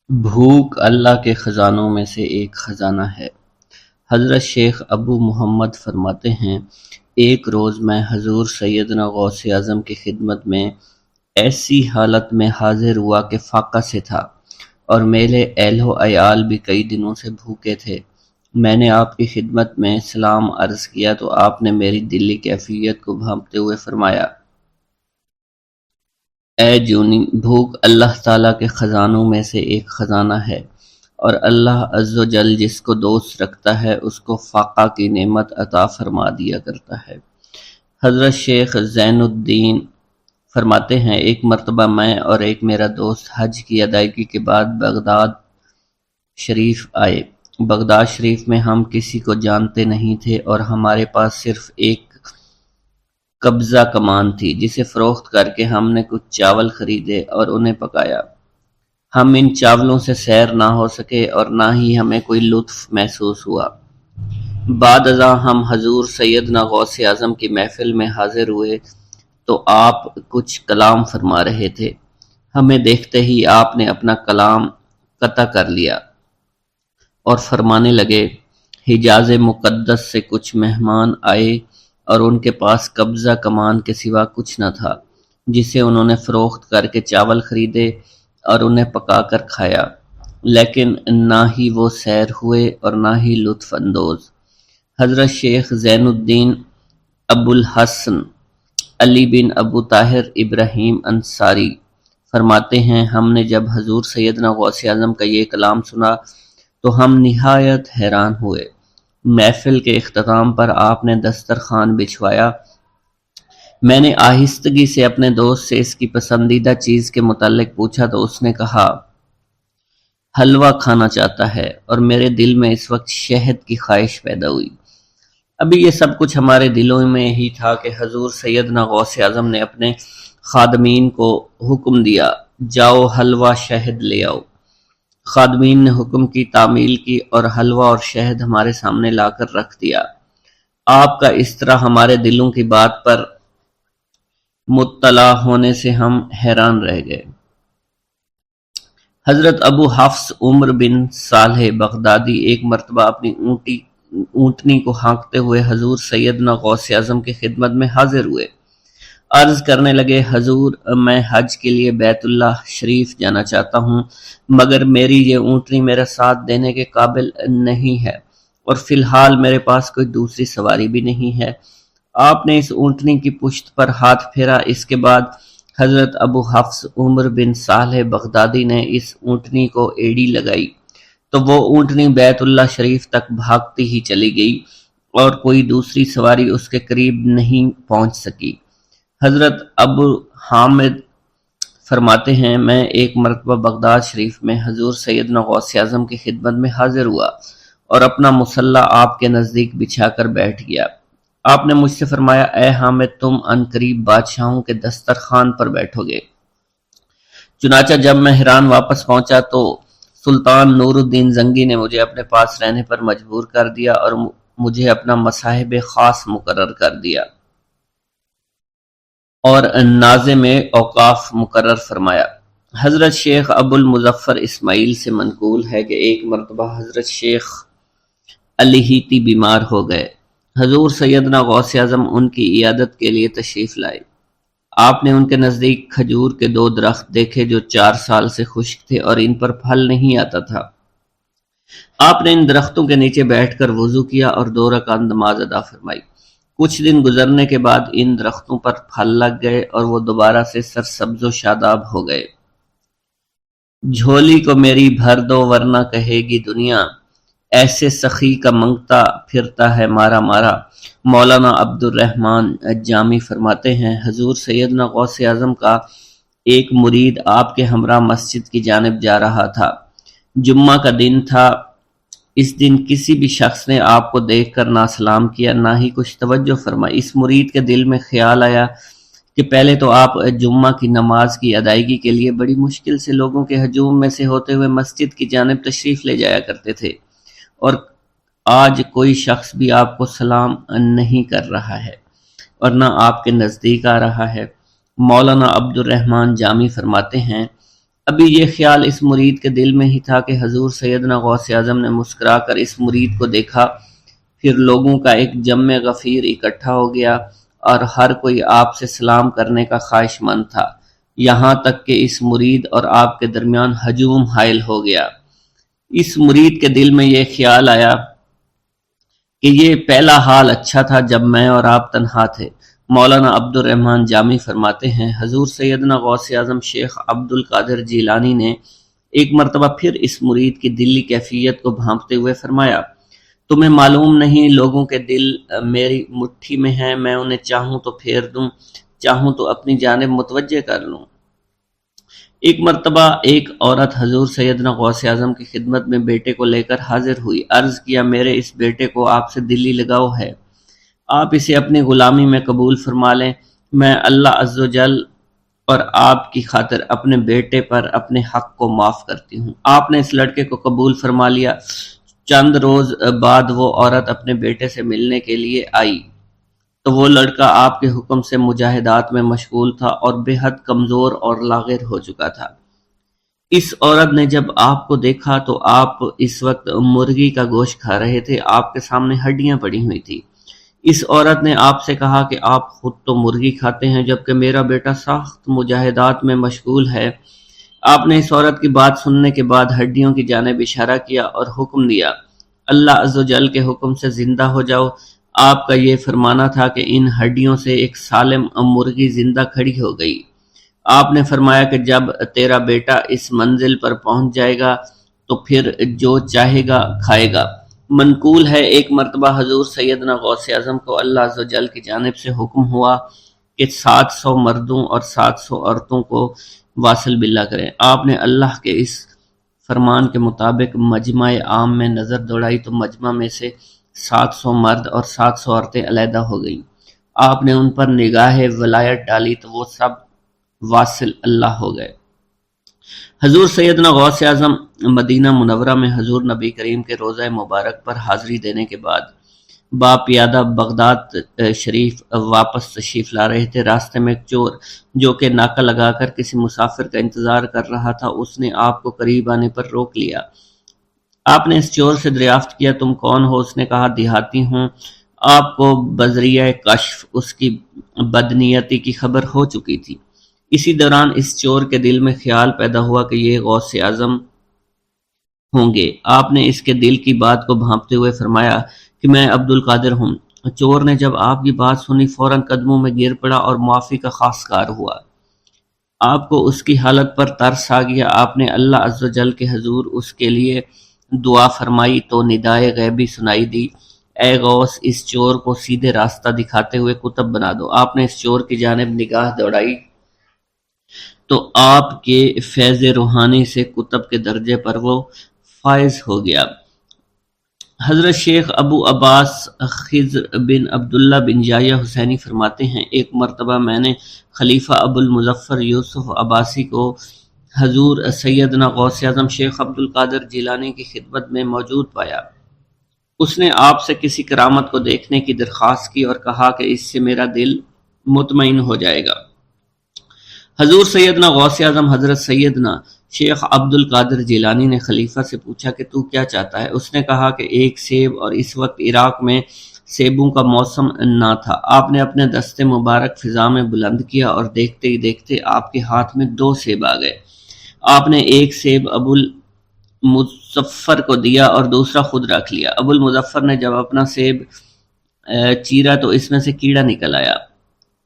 بھوک اللہ کے خزانوں میں سے ایک خزانہ ہے۔ حضرت شیخ ابو محمد فرماتے ہیں، ایک روز میں حضور سیدنا غوث اعظم کی خدمت میں ایسی حالت میں حاضر ہوا کہ فاقہ سے تھا، اور میرے اہل و عیال بھی کئی دنوں سے بھوکے تھے۔ میں نے آپ کی خدمت میں سلام عرض کیا تو آپ نے میری دلی کیفیت کو بھانپتے ہوئے فرمایا، اے جونی، بھوک اللہ تعالیٰ کے خزانوں میں سے ایک خزانہ ہے، اور اللہ عز و جل جس کو دوست رکھتا ہے اس کو فاقہ کی نعمت عطا فرما دیا کرتا ہے۔ حضرت شیخ زین الدین فرماتے ہیں، ایک مرتبہ میں اور ایک میرا دوست حج کی ادائیگی کے بعد بغداد شریف آئے۔ بغداد شریف میں ہم کسی کو جانتے نہیں تھے اور ہمارے پاس صرف ایک قبضہ کمان تھی، جسے فروخت کر کے ہم نے کچھ چاول خریدے اور انہیں پکایا۔ ہم ان چاولوں سے سیر نہ ہو سکے اور نہ ہی ہمیں کوئی لطف محسوس ہوا۔ بعد ازاں ہم حضور سیدنا غوث اعظم کی محفل میں حاضر ہوئے تو آپ کچھ کلام فرما رہے تھے۔ ہمیں دیکھتے ہی آپ نے اپنا کلام قطع کر لیا اور فرمانے لگے، حجاز مقدس سے کچھ مہمان آئے اور ان کے پاس قبضہ کمان کے سوا کچھ نہ تھا، جسے انہوں نے فروخت کر کے چاول خریدے اور انہیں پکا کر کھایا، لیکن نہ ہی وہ سیر ہوئے اور نہ ہی لطف اندوز۔ حضرت شیخ زین الدین ابو الحسن علی بن ابو طاہر ابراہیم انصاری فرماتے ہیں، ہم نے جب حضور سیدنا غوث اعظم کا یہ کلام سنا تو ہم نہایت حیران ہوئے۔ محفل کے اختتام پر آپ نے دسترخوان بچھوایا۔ میں نے آہستگی سے اپنے دوست سے اس کی پسندیدہ چیز کے متعلق پوچھا تو اس نے کہا، حلوہ کھانا چاہتا ہے، اور میرے دل میں اس وقت شہد کی خواہش پیدا ہوئی۔ ابھی یہ سب کچھ ہمارے دلوں میں ہی تھا کہ حضور سیدنا غوث اعظم نے اپنے خادمین کو حکم دیا، جاؤ حلوہ شہد لے آؤ۔ خادمین نے حکم کی، تعمیل کی اور حلوہ اور شہد ہمارے سامنے لا کر رکھ دیا۔ آپ کا اس طرح ہمارے دلوں کی بات پر مطلع ہونے سے ہم حیران رہ گئے۔ حضرت ابو حفص عمر بن صالح بغدادی ایک مرتبہ اپنی اونٹنی کو ہانکتے ہوئے حضور سیدنا غوث اعظم کی خدمت میں حاضر ہوئے۔ عرض کرنے لگے، حضور، میں حج کے لیے بیت اللہ شریف جانا چاہتا ہوں، مگر میری یہ اونٹنی میرا ساتھ دینے کے قابل نہیں ہے، اور فی الحال میرے پاس کوئی دوسری سواری بھی نہیں ہے۔ آپ نے اس اونٹنی کی پشت پر ہاتھ پھیرا۔ اس کے بعد حضرت ابو حفص عمر بن صالح بغدادی نے اس اونٹنی کو ایڑی لگائی تو وہ اونٹنی بیت اللہ شریف تک بھاگتی ہی چلی گئی اور کوئی دوسری سواری اس کے قریب نہیں پہنچ سکی۔ حضرت ابو حامد فرماتے ہیں، میں ایک مرتبہ بغداد شریف میں حضور سیدنا غوث اعظم کی خدمت میں حاضر ہوا اور اپنا مصلی آپ کے نزدیک بچھا کر بیٹھ گیا۔ آپ نے مجھ سے فرمایا، اے حامد، تم عنقریب بادشاہوں کے دسترخوان پر بیٹھو گے۔ چنانچہ جب میں حران واپس پہنچا تو سلطان نور الدین زنگی نے مجھے اپنے پاس رہنے پر مجبور کر دیا اور مجھے اپنا مصاحب خاص مقرر کر دیا اور ناظم اوقاف مقرر فرمایا۔ حضرت شیخ ابو المظفر اسماعیل سے منقول ہے کہ ایک مرتبہ حضرت شیخ الہیتی بیمار ہو گئے۔ حضور سیدنا غوث اعظم ان کی عیادت کے لیے تشریف لائے۔ آپ نے ان کے نزدیک کھجور کے 2 درخت دیکھے جو 4 سال سے خشک تھے اور ان پر پھل نہیں آتا تھا۔ آپ نے ان درختوں کے نیچے بیٹھ کر وضو کیا اور 2 رکعت نماز ادا فرمائی۔ کچھ دن گزرنے کے بعد ان درختوں پر پھل لگ گئے اور وہ دوبارہ سے سرسبز و شاداب ہو گئے۔ جھولی کو میری بھر دو ورنہ کہے گی دنیا، ایسے سخی کا منگتا پھرتا ہے مارا مارا۔ مولانا عبد الرحمن جامی فرماتے ہیں، حضور سیدنا غوث اعظم کا ایک مرید آپ کے ہمراہ مسجد کی جانب جا رہا تھا۔ جمعہ کا دن تھا۔ اس دن کسی بھی شخص نے آپ کو دیکھ کر نہ سلام کیا، نہ ہی کچھ توجہ فرمائی۔ اس مرید کے دل میں خیال آیا کہ پہلے تو آپ جمعہ کی نماز کی ادائیگی کے لیے بڑی مشکل سے لوگوں کے ہجوم میں سے ہوتے ہوئے مسجد کی جانب تشریف لے جایا کرتے تھے، اور آج کوئی شخص بھی آپ کو سلام نہیں کر رہا ہے اور نہ آپ کے نزدیک آ رہا ہے۔ مولانا عبد الرحمن جامی فرماتے ہیں، ابھی یہ خیال اس مرید کے دل میں ہی تھا کہ حضور سیدنا غوث اعظم نے مسکرا کر اس مرید کو دیکھا، پھر لوگوں کا ایک جمع غفیر اکٹھا ہو گیا اور ہر کوئی آپ سے سلام کرنے کا خواہش مند تھا، یہاں تک کہ اس مرید اور آپ کے درمیان ہجوم حائل ہو گیا۔ اس مرید کے دل میں یہ خیال آیا کہ یہ پہلا حال اچھا تھا جب میں اور آپ تنہا تھے۔ مولانا عبد الرحمن جامی فرماتے ہیں، حضور سیدنا غوث اعظم شیخ عبد القادر جیلانی نے ایک مرتبہ پھر اس مرید کی دلی کیفیت کو بھانپتے ہوئے فرمایا، تمہیں معلوم نہیں لوگوں کے دل میری مٹھی میں ہیں، میں انہیں چاہوں تو پھیر دوں، چاہوں تو اپنی جانب متوجہ کر لوں۔ ایک مرتبہ ایک عورت حضور سیدنا غوث اعظم کی خدمت میں بیٹے کو لے کر حاضر ہوئی، عرض کیا میرے اس بیٹے کو آپ سے دلی لگاؤ ہے، آپ اسے اپنی غلامی میں قبول فرما لیں، میں اللہ عز و جل اور آپ کی خاطر اپنے بیٹے پر اپنے حق کو معاف کرتی ہوں۔ آپ نے اس لڑکے کو قبول فرما لیا۔ چند روز بعد وہ عورت اپنے بیٹے سے ملنے کے لیے آئی تو وہ لڑکا آپ کے حکم سے مجاہدات میں مشغول تھا اور بے حد کمزور اور لاغر ہو چکا تھا۔ اس عورت نے جب آپ کو دیکھا تو آپ اس وقت مرغی کا گوشت کھا رہے تھے، آپ کے سامنے ہڈیاں پڑی ہوئی تھی۔ اس عورت نے آپ سے کہا کہ آپ خود تو مرغی کھاتے ہیں جبکہ میرا بیٹا سخت مجاہدات میں مشغول ہے۔ آپ نے اس عورت کی بات سننے کے بعد ہڈیوں کی جانب اشارہ کیا اور حکم دیا، اللہ عز و جل کے حکم سے زندہ ہو جاؤ۔ آپ کا یہ فرمانا تھا کہ ان ہڈیوں سے ایک سالم مرغی زندہ کھڑی ہو گئی۔ آپ نے فرمایا کہ جب تیرا بیٹا اس منزل پر پہنچ جائے گا تو پھر جو چاہے گا کھائے گا۔ منقول ہے ایک مرتبہ حضور سیدنا غوث اعظم کو اللہ عز و جل کی جانب سے حکم ہوا کہ 700 مردوں اور 700 عورتوں کو واصل باللہ کریں۔ آپ نے اللہ کے اس فرمان کے مطابق مجمع عام میں نظر دوڑائی تو مجمع میں سے 700 مرد اور 700 عورتیں علیحدہ ہو گئیں۔ آپ نے ان پر نگاہ ولایت ڈالی تو وہ سب واصل اللہ ہو گئے۔ حضور سیدنا غوث اعظم مدینہ منورہ میں حضور نبی کریم کے روضہ مبارک پر حاضری دینے کے بعد باپیادہ بغداد شریف واپس تشریف لا رہے تھے۔ راستے میں ایک چور جو کہ ناکہ لگا کر کسی مسافر کا انتظار کر رہا تھا، اس نے آپ کو قریب آنے پر روک لیا۔ آپ نے اس چور سے دریافت کیا تم کون ہو؟ اس نے کہا دیہاتی ہوں۔ آپ کو بذریعہ کشف اس کی بدنیتی کی خبر ہو چکی تھی۔ اسی دوران اس چور کے دل میں خیال پیدا ہوا کہ یہ غوث اعظم ہوں گے۔ آپ نے اس کے دل کی بات کو بھانپتے ہوئے فرمایا کہ میں عبد القادر ہوں۔ چور نے جب آپ کی بات سنی فوراً قدموں میں گر پڑا اور معافی کا خواستگار ہوا۔ آپ کو اس کی حالت پر ترس آ گیا۔ آپ نے اللہ عز و جل کے حضور اس کے لیے دعا فرمائی تو ندائے غیبی سنائی دی، اے غوث اس چور کو سیدھے راستہ دکھاتے ہوئے کتب بنا دو۔ آپ نے اس چور کی جانب نگاہ دوڑائی تو آپ کے فیض روحانی سے کتب کے درجے پر وہ فائز ہو گیا۔ حضرت شیخ ابو عباس خضر بن عبداللہ بن یحییٰ حسینی فرماتے ہیں، ایک مرتبہ میں نے خلیفہ ابو المظفر یوسف عباسی کو حضور سیدنا غوث اعظم شیخ عبد القادر جیلانی کی خدمت میں موجود پایا۔ اس نے آپ سے کسی کرامت کو دیکھنے کی درخواست کی اور کہا کہ اس سے میرا دل مطمئن ہو جائے گا۔ حضور سیدنا غوث اعظم حضرت سیدنا شیخ عبد القادر جیلانی نے خلیفہ سے پوچھا کہ تو کیا چاہتا ہے؟ اس نے کہا کہ ایک سیب، اور اس وقت عراق میں سیبوں کا موسم نہ تھا۔ آپ نے اپنے دستے مبارک فضا میں بلند کیا اور دیکھتے ہی دیکھتے آپ کے ہاتھ میں 2 سیب آ گئے۔ آپ نے ایک سیب ابو المظفر کو دیا اور دوسرا خود رکھ لیا۔ ابو المظفر نے جب اپنا سیب چیرا تو اس میں سے کیڑا نکل آیا۔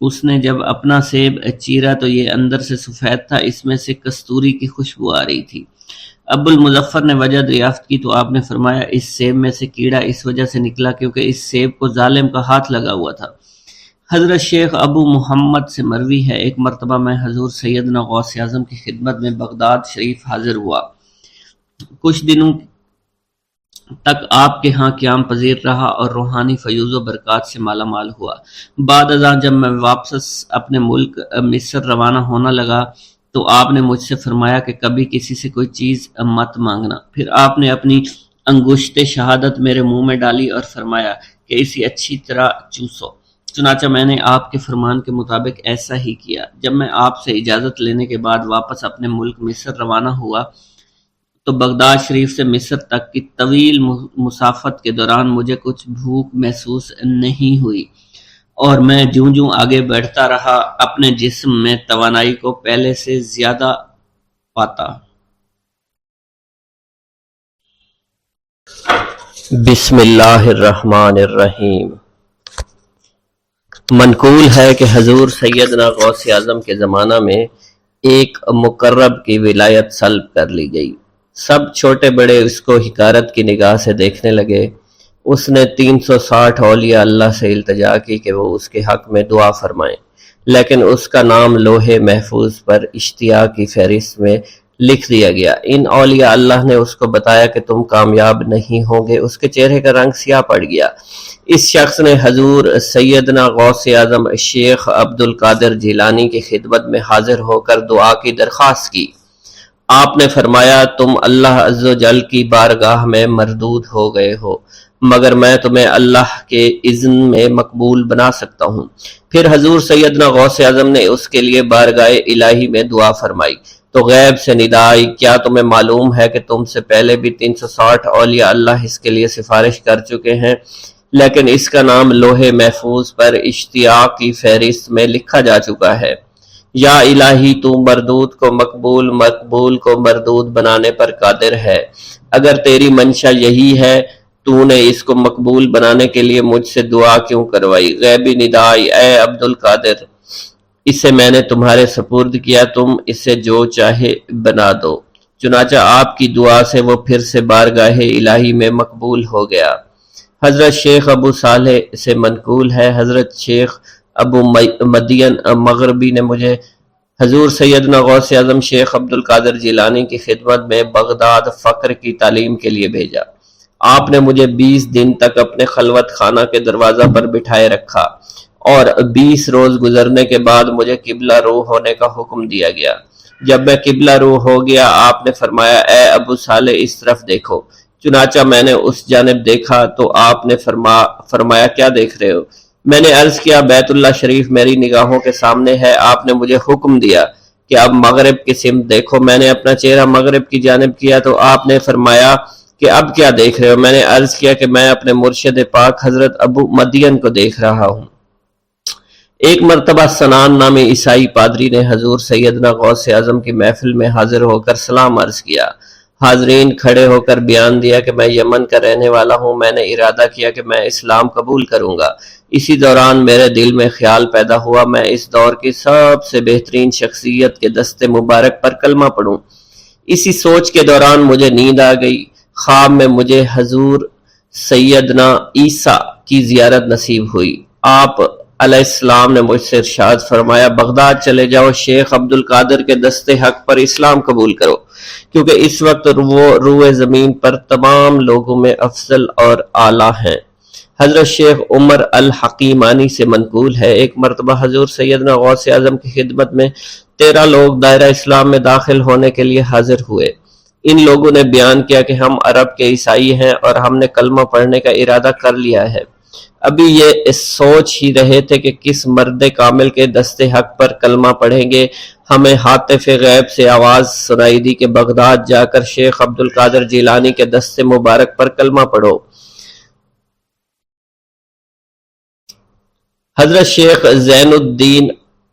اس نے جب اپنا سیب چیرا تو یہ اندر سے سفید تھا، اس میں سے کستوری کی خوشبو آ رہی تھی۔ ابو المظفر نے وجہ دریافت کی تو آپ نے فرمایا اس سیب میں سے کیڑا اس وجہ سے نکلا کیونکہ اس سیب کو ظالم کا ہاتھ لگا ہوا تھا۔ حضرت شیخ ابو محمد سے مروی ہے، ایک مرتبہ میں حضور سیدنا غوث اعظم کی خدمت میں بغداد شریف حاضر ہوا۔ کچھ دنوں تک آپ کے ہاں قیام پذیر رہا اور روحانی فیوز و برکات سے مالا مال ہوا۔ بعد ازاں جب میں واپس اپنے ملک مصر روانہ ہونا لگا تو آپ نے مجھ سے فرمایا کہ کبھی کسی سے کوئی چیز مت مانگنا۔ پھر آپ نے اپنی انگشت شہادت میرے منہ میں ڈالی اور فرمایا کہ اسے اچھی طرح چوسو۔ چنانچہ میں نے آپ کے فرمان کے مطابق ایسا ہی کیا۔ جب میں آپ سے اجازت لینے کے بعد واپس اپنے ملک مصر روانہ ہوا تو بغداد شریف سے مصر تک کی طویل مسافت کے دوران مجھے کچھ بھوک محسوس نہیں ہوئی، اور میں جوں جوں آگے بڑھتا رہا اپنے جسم میں توانائی کو پہلے سے زیادہ پاتا۔ بسم اللہ الرحمن الرحیم۔ منقول ہے کہ حضور سیدنا غوث اعظم کے زمانہ میں ایک مقرب کی ولایت سلب کر لی گئی۔ سب چھوٹے بڑے اس کو حقارت کی نگاہ سے دیکھنے لگے۔ اس نے 360 اولیاء اللہ سے التجا کی کہ وہ اس کے حق میں دعا فرمائیں، لیکن اس کا نام لوح محفوظ پر اشتیاق کی فہرست میں لکھ دیا گیا۔ ان اولیاء اللہ نے اس کو بتایا کہ تم کامیاب نہیں ہوں گے۔ اس کے چہرے کا رنگ سیاہ پڑ گیا۔ اس شخص نے حضور سیدنا غوث اعظم شیخ عبد القادر جیلانی کی خدمت میں حاضر ہو کر دعا کی درخواست کی۔ آپ نے فرمایا تم اللہ عز و جل کی بارگاہ میں مردود ہو گئے ہو، مگر میں تمہیں اللہ کے اذن میں مقبول بنا سکتا ہوں۔ پھر حضور سیدنا غوث اعظم نے اس کے لیے بارگاہ الہی میں دعا فرمائی تو غیب سے ندا آئی، کیا تمہیں معلوم ہے کہ تم سے پہلے بھی 360 اولیاء اللہ اس کے لیے سفارش کر چکے ہیں، لیکن اس کا نام لوح محفوظ پر اشتیاق کی فہرست میں لکھا جا چکا ہے۔ یا الہی تو مردود کو مقبول، مقبول کو مردود بنانے پر قادر ہے۔ اگر تیری منشا یہی ہے تو نے اس کو مقبول بنانے کے لیے مجھ سے دعا کیوں کروائی؟ غیبی ندا آئی، اے عبد القادر، اسے میں نے تمہارے سپرد کیا، تم اسے جو چاہے بنا دو۔ چنانچہ آپ کی دعا سے وہ پھر سے بارگاہ الہی میں مقبول ہو گیا۔ حضرت شیخ ابو صالح سے منقول ہے، حضرت شیخ ابو مدین مغربی نے مجھے حضور سیدنا غوث اعظم شیخ عبد القادر جیلانی کی خدمت میں بغداد فقر کی تعلیم کے لیے بھیجا۔ آپ نے مجھے 20 دن تک اپنے خلوت خانہ کے دروازہ پر بٹھائے رکھا، اور 20 روز گزرنے کے بعد مجھے قبلہ رو ہونے کا حکم دیا گیا۔ جب میں قبلہ رو ہو گیا، آپ نے فرمایا اے ابو صالح اس طرف دیکھو۔ چنانچہ میں نے اس جانب دیکھا تو آپ نے فرمایا کیا دیکھ رہے ہو؟ میں نے عرض کیا بیت اللہ شریف میری نگاہوں کے سامنے ہے۔ آپ نے مجھے حکم دیا کہ اب مغرب کی سمت دیکھو۔ میں نے اپنا چہرہ مغرب کی جانب کیا تو آپ نے فرمایا کہ اب کیا دیکھ رہے ہو؟ میں نے عرض کیا کہ میں اپنے مرشد پاک حضرت ابو مدین کو دیکھ رہا ہوں۔ ایک مرتبہ سنان نامی عیسائی پادری نے حضور سیدنا غوث اعظم کی محفل میں حاضر ہو کر سلام عرض کیا۔ حاضرین کھڑے ہو کر بیان دیا کہ میں یمن کا رہنے والا ہوں، میں نے ارادہ کیا کہ میں اسلام قبول کروں گا۔ اسی دوران میرے دل میں خیال پیدا ہوا میں اس دور کی سب سے بہترین شخصیت کے دستے مبارک پر کلمہ پڑھوں۔ اسی سوچ کے دوران مجھے نیند آ گئی۔ خواب میں مجھے حضور سیدنا عیسیٰ کی زیارت نصیب ہوئی۔ آپ علیہ السلام نے مجھ سے ارشاد فرمایا بغداد چلے جاؤ، شیخ عبد القادر کے دستے حق پر اسلام قبول کرو، کیونکہ اس وقت وہ روئے زمین پر تمام لوگوں میں افضل اور اعلیٰ ہیں۔ حضرت شیخ عمر الحکیمانی سے منقول ہے، ایک مرتبہ حضور سیدنا غوث اعظم کی خدمت میں 13 لوگ دائرہ اسلام میں داخل ہونے کے لیے حاضر ہوئے۔ ان لوگوں نے بیان کیا کہ ہم عرب کے عیسائی ہیں اور ہم نے کلمہ پڑھنے کا ارادہ کر لیا ہے۔ ابھی یہ سوچ ہی رہے تھے کہ کس مرد کامل کے دستے حق پر کلمہ پڑھیں گے، ہمیں ہاتف غیب سے آواز سنائی دی کہ بغداد جا کر شیخ عبد القادر جیلانی کے دستے مبارک پر کلمہ پڑھو۔ حضرت شیخ زین الدین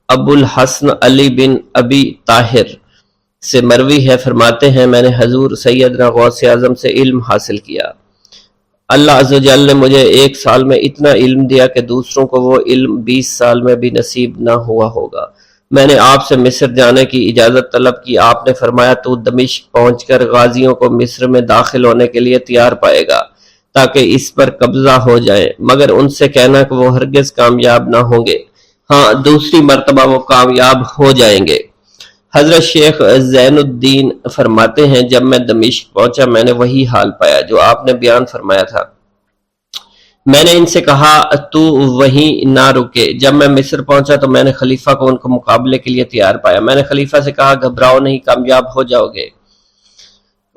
ابو الحسن علی بن ابی طاہر سے مروی ہے، فرماتے ہیں میں نے حضور سیدنا غوث اعظم سے علم حاصل کیا۔ اللہ عز و جل نے مجھے 1 سال میں اتنا علم دیا کہ دوسروں کو وہ علم 20 سال میں بھی نصیب نہ ہوا ہوگا۔ میں نے آپ سے مصر جانے کی اجازت طلب کی۔ آپ نے فرمایا تو دمشق پہنچ کر غازیوں کو مصر میں داخل ہونے کے لیے تیار پائے گا تاکہ اس پر قبضہ ہو جائے، مگر ان سے کہنا کہ وہ ہرگز کامیاب نہ ہوں گے، ہاں دوسری مرتبہ وہ کامیاب ہو جائیں گے۔ حضرت شیخ زین الدین فرماتے ہیں جب میں دمشق پہنچا میں نے وہی حال پایا جو آپ نے بیان فرمایا تھا۔ میں نے ان سے کہا تو وہیں نہ رکے۔ جب میں مصر پہنچا تو میں نے خلیفہ کو ان کو مقابلے کے لیے تیار پایا۔ میں نے خلیفہ سے کہا گھبراؤ نہیں، کامیاب ہو جاؤ گے۔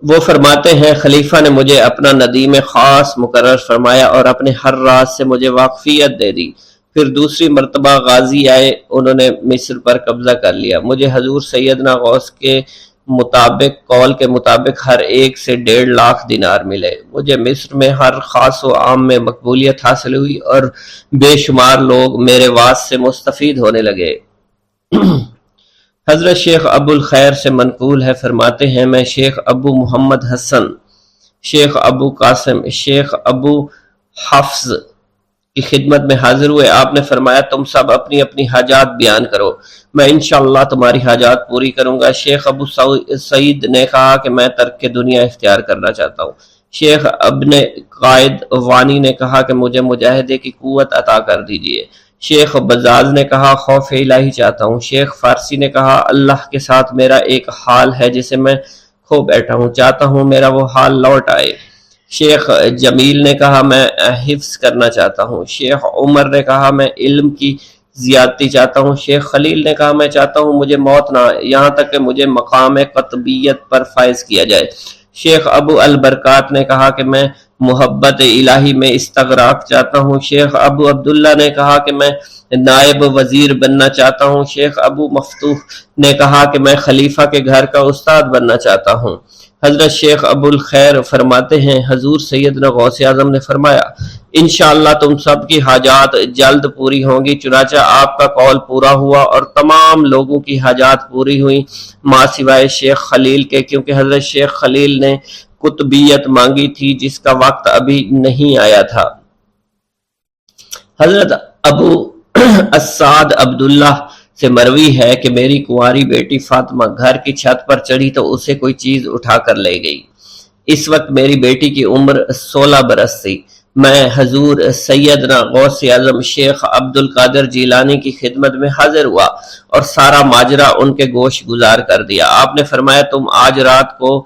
وہ فرماتے ہیں خلیفہ نے مجھے اپنا ندیم خاص مقرر فرمایا اور اپنے ہر راز سے مجھے واقفیت دے دی۔ پھر دوسری مرتبہ غازی آئے، انہوں نے مصر پر قبضہ کر لیا۔ مجھے حضور سیدنا غوث کے قول کے مطابق ہر ایک سے 1.5 لاکھ دینار ملے۔ مجھے مصر میں ہر خاص و عام میں مقبولیت حاصل ہوئی اور بے شمار لوگ میرے وعظ سے مستفید ہونے لگے۔ حضرت شیخ ابو الخیر سے منقول ہے، فرماتے ہیں میں شیخ ابو محمد حسن، شیخ ابو قاسم، شیخ ابو حفظ کی خدمت میں حاضر ہوئے۔ آپ نے فرمایا تم سب اپنی اپنی حاجات بیان کرو، میں انشاءاللہ تمہاری حاجات پوری کروں گا۔ شیخ ابو سعید نے کہا کہ میں ترک دنیا اختیار کرنا چاہتا ہوں۔ شیخ ابن قائد وانی نے کہا کہ مجھے مجاہدے کی قوت عطا کر دیجئے۔ شیخ بزاز نے کہا خوف الہی چاہتا ہوں۔ شیخ فارسی نے کہا اللہ کے ساتھ میرا ایک حال ہے جسے میں کھو بیٹھا ہوں، چاہتا ہوں میرا وہ حال لوٹ آئے۔ شیخ جمیل نے کہا میں حفظ کرنا چاہتا ہوں۔ شیخ عمر نے کہا میں علم کی زیادتی چاہتا ہوں۔ شیخ خلیل نے کہا میں چاہتا ہوں مجھے موت نہ آئے، یہاں تک کہ مجھے مقام قطبیت پر فائز کیا جائے۔ شیخ ابو البرکات نے کہا کہ میں محبت الہی میں استغراق چاہتا ہوں۔ شیخ ابو عبداللہ نے کہا کہ میں نائب وزیر بننا چاہتا ہوں۔ شیخ ابو مفتوح نے کہا کہ میں خلیفہ کے گھر کا استاد بننا چاہتا ہوں۔ حضرت شیخ ابو الخیر فرماتے ہیں حضور سیدنا غوث اعظم نے فرمایا انشاءاللہ تم سب کی حاجات جلد پوری ہوں گی۔ چنانچہ آپ کا قول پورا ہوا اور تمام لوگوں کی حاجات پوری ہوئیں ماں سوائے شیخ خلیل کے، کیونکہ حضرت شیخ خلیل نے قطبیت مانگی تھی جس کا وقت ابھی نہیں آیا تھا۔ حضرت ابو السعد عبداللہ سے مروی ہے کہ میری کنواری بیٹی فاطمہ گھر کی چھت پر چڑھی تو اسے کوئی چیز اٹھا کر لے گئی۔ اس وقت میری بیٹی کی عمر 16 برس تھی۔ میں حضور سیدنا غوث اعظم شیخ عبد القادر جیلانی کی خدمت میں حاضر ہوا اور سارا ماجرا ان کے گوش گزار کر دیا۔ آپ نے فرمایا تم آج رات کو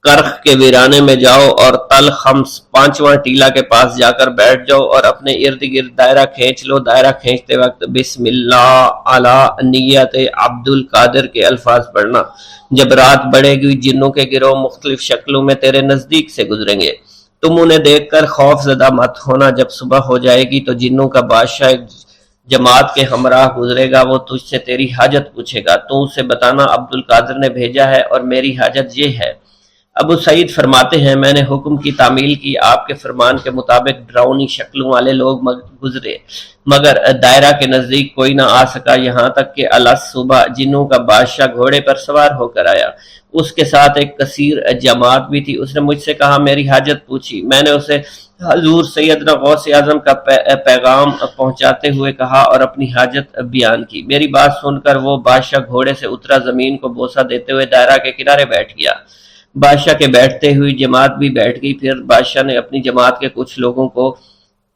کرخ کے ویرانے میں جاؤ اور تل خمس 5واں ٹیلا کے پاس جا کر بیٹھ جاؤ اور اپنے ارد گرد دائرہ کھینچ لو۔ دائرہ کھینچتے وقت بسم اللہ علی نیت عبد القادر کے الفاظ پڑھنا۔ جب رات بڑھے گی جنوں کے گروہ مختلف شکلوں میں تیرے نزدیک سے گزریں گے، تم انہیں دیکھ کر خوف زدہ مت ہونا۔ جب صبح ہو جائے گی تو جنوں کا بادشاہ جماعت کے ہمراہ گزرے گا، وہ تجھ سے تیری حاجت پوچھے گا، تو اسے بتانا عبد القادر نے بھیجا ہے اور میری حاجت یہ ہے۔ ابو سعید فرماتے ہیں میں نے حکم کی تعمیل کی، آپ کے فرمان کے مطابق ڈراؤنی شکلوں والے لوگ گزرے مگر دائرہ کے نزدیک کوئی نہ آ سکا، یہاں تک کہ صبح جنوں کا بادشاہ گھوڑے پر سوار ہو کر آیا، اس کے ساتھ ایک کثیر جماعت بھی تھی۔ اس نے مجھ سے کہا میری حاجت پوچھی، میں نے اسے حضور سیدنا غوث اعظم کا پیغام پہنچاتے ہوئے کہا اور اپنی حاجت بیان کی۔ میری بات سن کر وہ بادشاہ گھوڑے سے اترا، زمین کو بوسہ دیتے ہوئے دائرہ کے کنارے بیٹھ گیا۔ بادشاہ کے بیٹھتے ہوئی جماعت بھی بیٹھ گئی۔ پھر بادشاہ نے اپنی جماعت کے کچھ لوگوں کو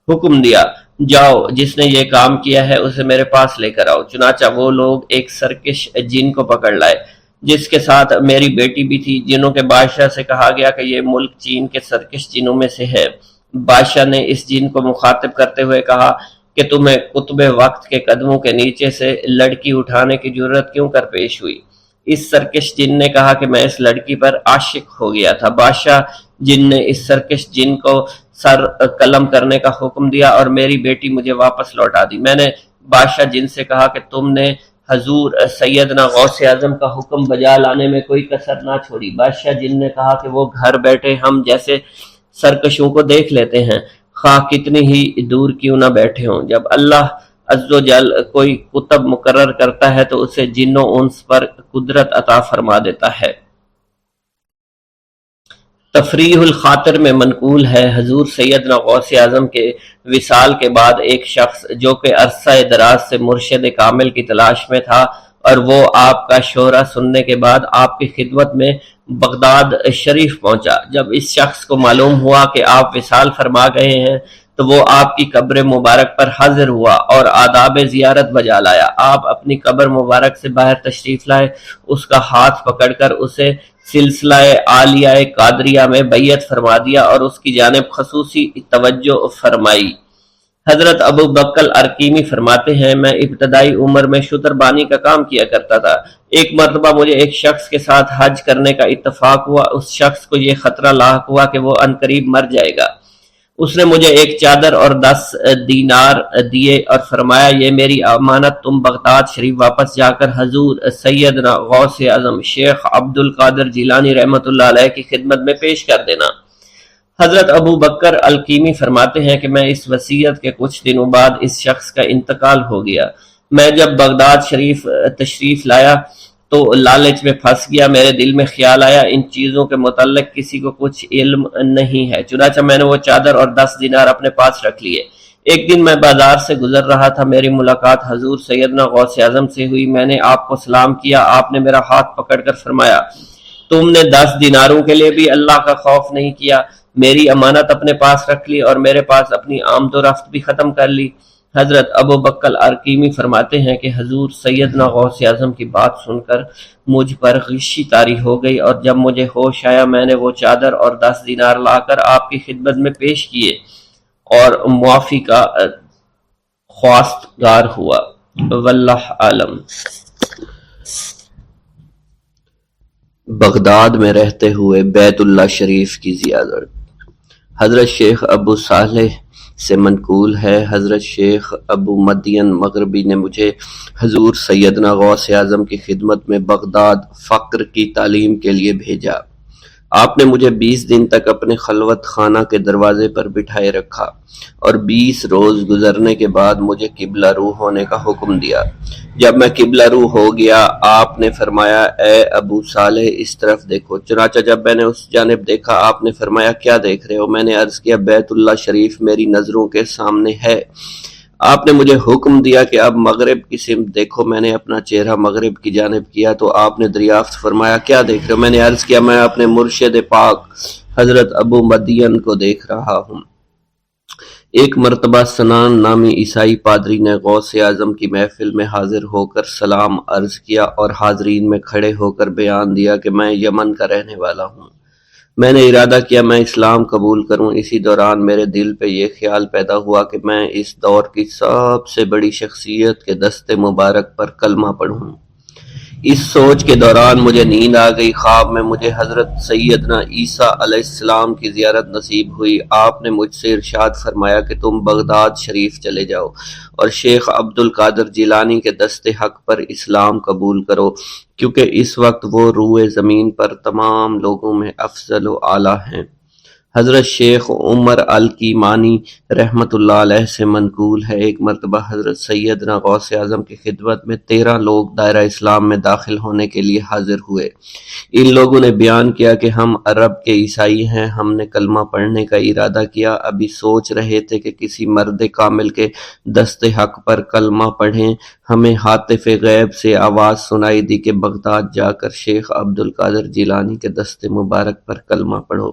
حکم دیا جاؤ جس نے یہ کام کیا ہے اسے میرے پاس لے کر آؤ۔ چنانچہ وہ لوگ ایک سرکش جن کو پکڑ لائے جس کے ساتھ میری بیٹی بھی تھی۔ جنوں کے بادشاہ سے کہا گیا کہ یہ ملک چین کے سرکش جنوں میں سے ہے۔ بادشاہ نے اس جن کو مخاطب کرتے ہوئے کہا کہ تمہیں قطب وقت کے قدموں کے نیچے سے لڑکی اٹھانے کی جرت کیوں کر پیش ہوئی؟ اس سرکش جن نے کہا کہ میں اس لڑکی پر عاشق ہو گیا تھا۔ بادشاہ جن نے اس سرکش جن کو سر قلم کرنے کا حکم دیا اور میری بیٹی مجھے واپس لوٹا دی۔ میں نے بادشاہ جن سے کہا کہ تم نے حضور سیدنا غوث اعظم کا حکم بجا لانے میں کوئی کسر نہ چھوڑی۔ بادشاہ جن نے کہا کہ وہ گھر بیٹھے ہم جیسے سرکشوں کو دیکھ لیتے ہیں، خواہ کتنی ہی دور کیوں نہ بیٹھے ہوں۔ جب اللہ عز و جل کوئی قطب مقرر کرتا ہے تو اسے جن و انس پر قدرت عطا فرما دیتا ہے۔ تفریح الخاطر میں منقول ہے حضور سیدنا غوث اعظم کے وصال کے بعد ایک شخص جو کہ عرصہ دراز سے مرشد کامل کی تلاش میں تھا اور وہ آپ کا شورا سننے کے بعد آپ کی خدمت میں بغداد شریف پہنچا۔ جب اس شخص کو معلوم ہوا کہ آپ وصال فرما گئے ہیں تو وہ آپ کی قبر مبارک پر حاضر ہوا اور آداب زیارت بجا لایا۔ آپ اپنی قبر مبارک سے باہر تشریف لائے، اس کا ہاتھ پکڑ کر اسے سلسلہ عالیہ قادریہ میں بیعت فرما دیا اور اس کی جانب خصوصی توجہ فرمائی۔ حضرت ابو بکر ارکیمی فرماتے ہیں میں ابتدائی عمر میں شتربانی کا کام کیا کرتا تھا۔ ایک مرتبہ مجھے ایک شخص کے ساتھ حج کرنے کا اتفاق ہوا۔ اس شخص کو یہ خطرہ لاحق ہوا کہ وہ عنقریب مر جائے گا۔ اس نے مجھے ایک چادر اور 10 دینار دیے اور فرمایا یہ میری امانت تم بغداد شریف واپس جا کر حضور سیدنا غوث اعظم شیخ عبد القادر جیلانی رحمۃ اللہ علیہ کی خدمت میں پیش کر دینا۔ حضرت ابو بکر الکیمی فرماتے ہیں کہ میں اس وصیت کے کچھ دنوں بعد اس شخص کا انتقال ہو گیا۔ میں جب بغداد شریف تشریف لایا تو لالچ میں پھنس گیا، میرے دل میں خیال آیا ان چیزوں کے متعلق کسی کو کچھ علم نہیں ہے، چنانچہ میں نے وہ چادر اور 10 دینار اپنے پاس رکھ لیے۔ ایک دن میں بازار سے گزر رہا تھا، میری ملاقات حضور سیدنا غوث اعظم سے ہوئی۔ میں نے آپ کو سلام کیا، آپ نے میرا ہاتھ پکڑ کر فرمایا تم نے 10 دیناروں کے لیے بھی اللہ کا خوف نہیں کیا، میری امانت اپنے پاس رکھ لی اور میرے پاس اپنی آمد و رفت بھی ختم کر لی۔ حضرت ابو بکر ارکیمی فرماتے ہیں کہ حضور سیدنا غوث اعظم کی بات سن کر مجھ پر غشی طاری ہو گئی، اور جب مجھے ہوش آیا میں نے وہ چادر اور 10 دینار لا کر آپ کی خدمت میں پیش کیے اور معافی کا خواستگار ہوا۔ واللہ عالم۔ بغداد میں رہتے ہوئے بیت اللہ شریف کی زیارت۔ حضرت شیخ ابو صالح سے منقول ہے، حضرت شیخ ابو مدین مغربی نے مجھے حضور سیدنا غوث اعظم کی خدمت میں بغداد فقر کی تعلیم کے لیے بھیجا۔ آپ نے مجھے 20 دن تک اپنے خلوت خانہ کے دروازے پر بٹھائے رکھا اور 20 روز گزرنے کے بعد مجھے قبلہ رو ہونے کا حکم دیا۔ جب میں قبلہ رو ہو گیا آپ نے فرمایا اے ابو صالح اس طرف دیکھو۔ چنانچہ جب میں نے اس جانب دیکھا آپ نے فرمایا کیا دیکھ رہے ہو؟ میں نے عرض کیا بیت اللہ شریف میری نظروں کے سامنے ہے۔ آپ نے مجھے حکم دیا کہ اب مغرب کی سمت دیکھو۔ میں نے اپنا چہرہ مغرب کی جانب کیا تو آپ نے دریافت فرمایا کیا دیکھ رہے ہو؟ میں نے عرض کیا میں اپنے مرشد پاک حضرت ابو مدین کو دیکھ رہا ہوں۔ ایک مرتبہ سنان نامی عیسائی پادری نے غوث اعظم کی محفل میں حاضر ہو کر سلام عرض کیا اور حاضرین میں کھڑے ہو کر بیان دیا کہ میں یمن کا رہنے والا ہوں۔ میں نے ارادہ کیا میں اسلام قبول کروں۔ اسی دوران میرے دل پہ یہ خیال پیدا ہوا کہ میں اس دور کی سب سے بڑی شخصیت کے دست مبارک پر کلمہ پڑھوں۔ اس سوچ کے دوران مجھے نیند آ گئی۔ خواب میں مجھے حضرت سیدنا عیسیٰ علیہ السلام کی زیارت نصیب ہوئی۔ آپ نے مجھ سے ارشاد فرمایا کہ تم بغداد شریف چلے جاؤ اور شیخ عبد القادر جیلانی کے دست حق پر اسلام قبول کرو، کیونکہ اس وقت وہ روئے زمین پر تمام لوگوں میں افضل و اعلیٰ ہیں۔ حضرت شیخ عمر الکیمانی رحمۃ اللہ علیہ سے منقول ہے ایک مرتبہ حضرت سیدنا غوث اعظم کی خدمت میں 13 لوگ دائرہ اسلام میں داخل ہونے کے لیے حاضر ہوئے۔ ان لوگوں نے بیان کیا کہ ہم عرب کے عیسائی ہیں، ہم نے کلمہ پڑھنے کا ارادہ کیا، ابھی سوچ رہے تھے کہ کسی مرد کامل کے دست حق پر کلمہ پڑھیں، ہمیں ہاتف غیب سے آواز سنائی دی کہ بغداد جا کر شیخ عبد القادر جیلانی کے دست مبارک پر کلمہ پڑھو۔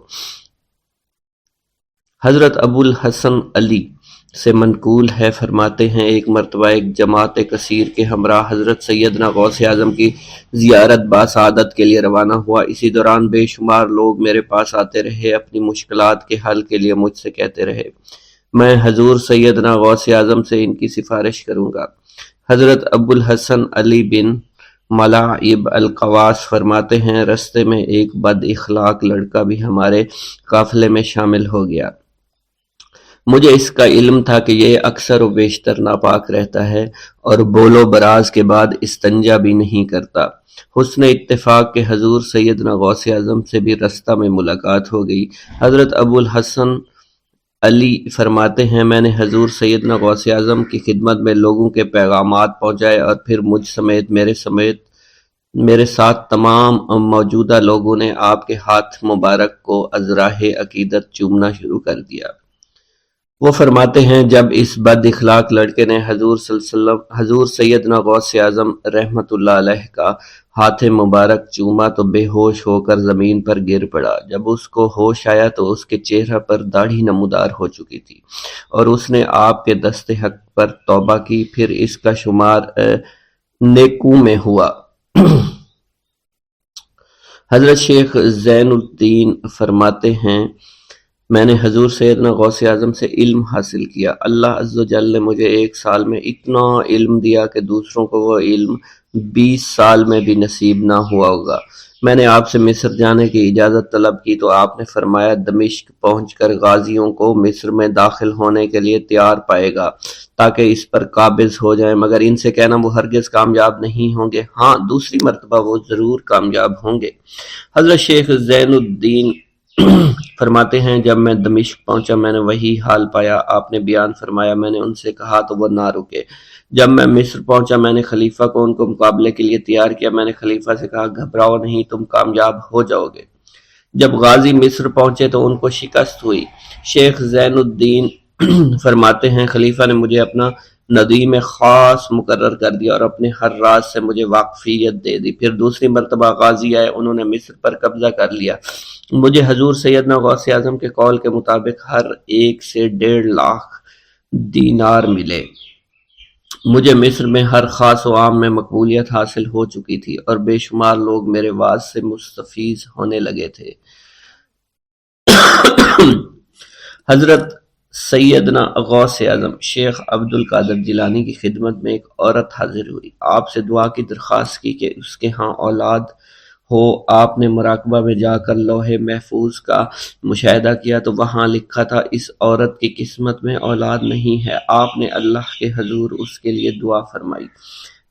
حضرت ابو الحسن علی سے منقول ہے، فرماتے ہیں ایک مرتبہ ایک جماعت کثیر کے ہمراہ حضرت سیدنا غوث اعظم کی زیارت باسعادت کے لیے روانہ ہوا۔ اسی دوران بے شمار لوگ میرے پاس آتے رہے، اپنی مشکلات کے حل کے لیے مجھ سے کہتے رہے میں حضور سیدنا غوث اعظم سے ان کی سفارش کروں گا۔ حضرت ابو الحسن علی بن ملاعب القواس فرماتے ہیں رستے میں ایک بد اخلاق لڑکا بھی ہمارے قافلے میں شامل ہو گیا۔ مجھے اس کا علم تھا کہ یہ اکثر و بیشتر ناپاک رہتا ہے اور بول و براز کے بعد استنجا بھی نہیں کرتا۔ حسن اتفاق کے حضور سیدنا غوث اعظم سے بھی رستہ میں ملاقات ہو گئی۔ حضرت ابو الحسن علی فرماتے ہیں میں نے حضور سیدنا غوث اعظم کی خدمت میں لوگوں کے پیغامات پہنچائے اور پھر مجھ سمیت میرے ساتھ تمام موجودہ لوگوں نے آپ کے ہاتھ مبارک کو ازراہ عقیدت چومنا شروع کر دیا۔ وہ فرماتے ہیں جب اس بد اخلاق لڑکے نے حضور سیدنا غوث اعظم رحمت اللہ علیہ کا ہاتھ مبارک چوما تو بے ہوش ہو کر زمین پر گر پڑا۔ جب اس کو ہوش آیا تو اس کے چہرہ پر داڑھی نمودار ہو چکی تھی اور اس نے آپ کے دست حق پر توبہ کی، پھر اس کا شمار نیکوں میں ہوا۔ حضرت شیخ زین الدین فرماتے ہیں میں نے حضور سیدنا غوث اعظم سے علم حاصل کیا۔ اللہ عز و جل نے مجھے 1 سال میں اتنا علم دیا کہ دوسروں کو وہ علم 20 سال میں بھی نصیب نہ ہوا ہوگا۔ میں نے آپ سے مصر جانے کی اجازت طلب کی تو آپ نے فرمایا دمشق پہنچ کر غازیوں کو مصر میں داخل ہونے کے لیے تیار پائے گا تاکہ اس پر قابض ہو جائیں، مگر ان سے کہنا وہ ہرگز کامیاب نہیں ہوں گے، ہاں دوسری مرتبہ وہ ضرور کامیاب ہوں گے۔ حضرت شیخ زین الدین فرماتے ہیں جب میں دمشق پہنچا میں نے وہی حال پایا، آپ نے بیان فرمایا، میں نے ان سے کہا تو وہ نہ رکے۔ جب میں مصر پہنچا میں نے خلیفہ کو ان کو مقابلے کے لیے تیار کیا، میں نے خلیفہ سے کہا گھبراؤ نہیں، تم کامیاب ہو جاؤ گے۔ جب غازی مصر پہنچے تو ان کو شکست ہوئی۔ شیخ زین الدین فرماتے ہیں خلیفہ نے مجھے اپنا ندیم خاص مقرر کر دیا اور اپنے ہر راز سے مجھے واقفیت دے دی۔ پھر دوسری مرتبہ غازی آئے، انہوں نے مصر پر قبضہ کر لیا۔ مجھے حضور سیدنا غوث اعظم کے قول کے مطابق ہر ایک سے 1.5 لاکھ دینار ملے۔ مجھے مصر میں ہر خاص و عام میں مقبولیت حاصل ہو چکی تھی اور بے شمار لوگ میرے واعظ سے مستفیض ہونے لگے تھے۔ حضرت سیدنا غوث اعظم شیخ عبد القادر جیلانی کی خدمت میں ایک عورت حاضر ہوئی، آپ سے دعا کی درخواست کی کہ اس کے ہاں اولاد ہو۔ آپ نے مراقبہ میں جا کر لوح محفوظ کا مشاہدہ کیا تو وہاں لکھا تھا اس عورت کی قسمت میں اولاد نہیں ہے۔ آپ نے اللہ کے حضور اس کے لیے دعا فرمائی،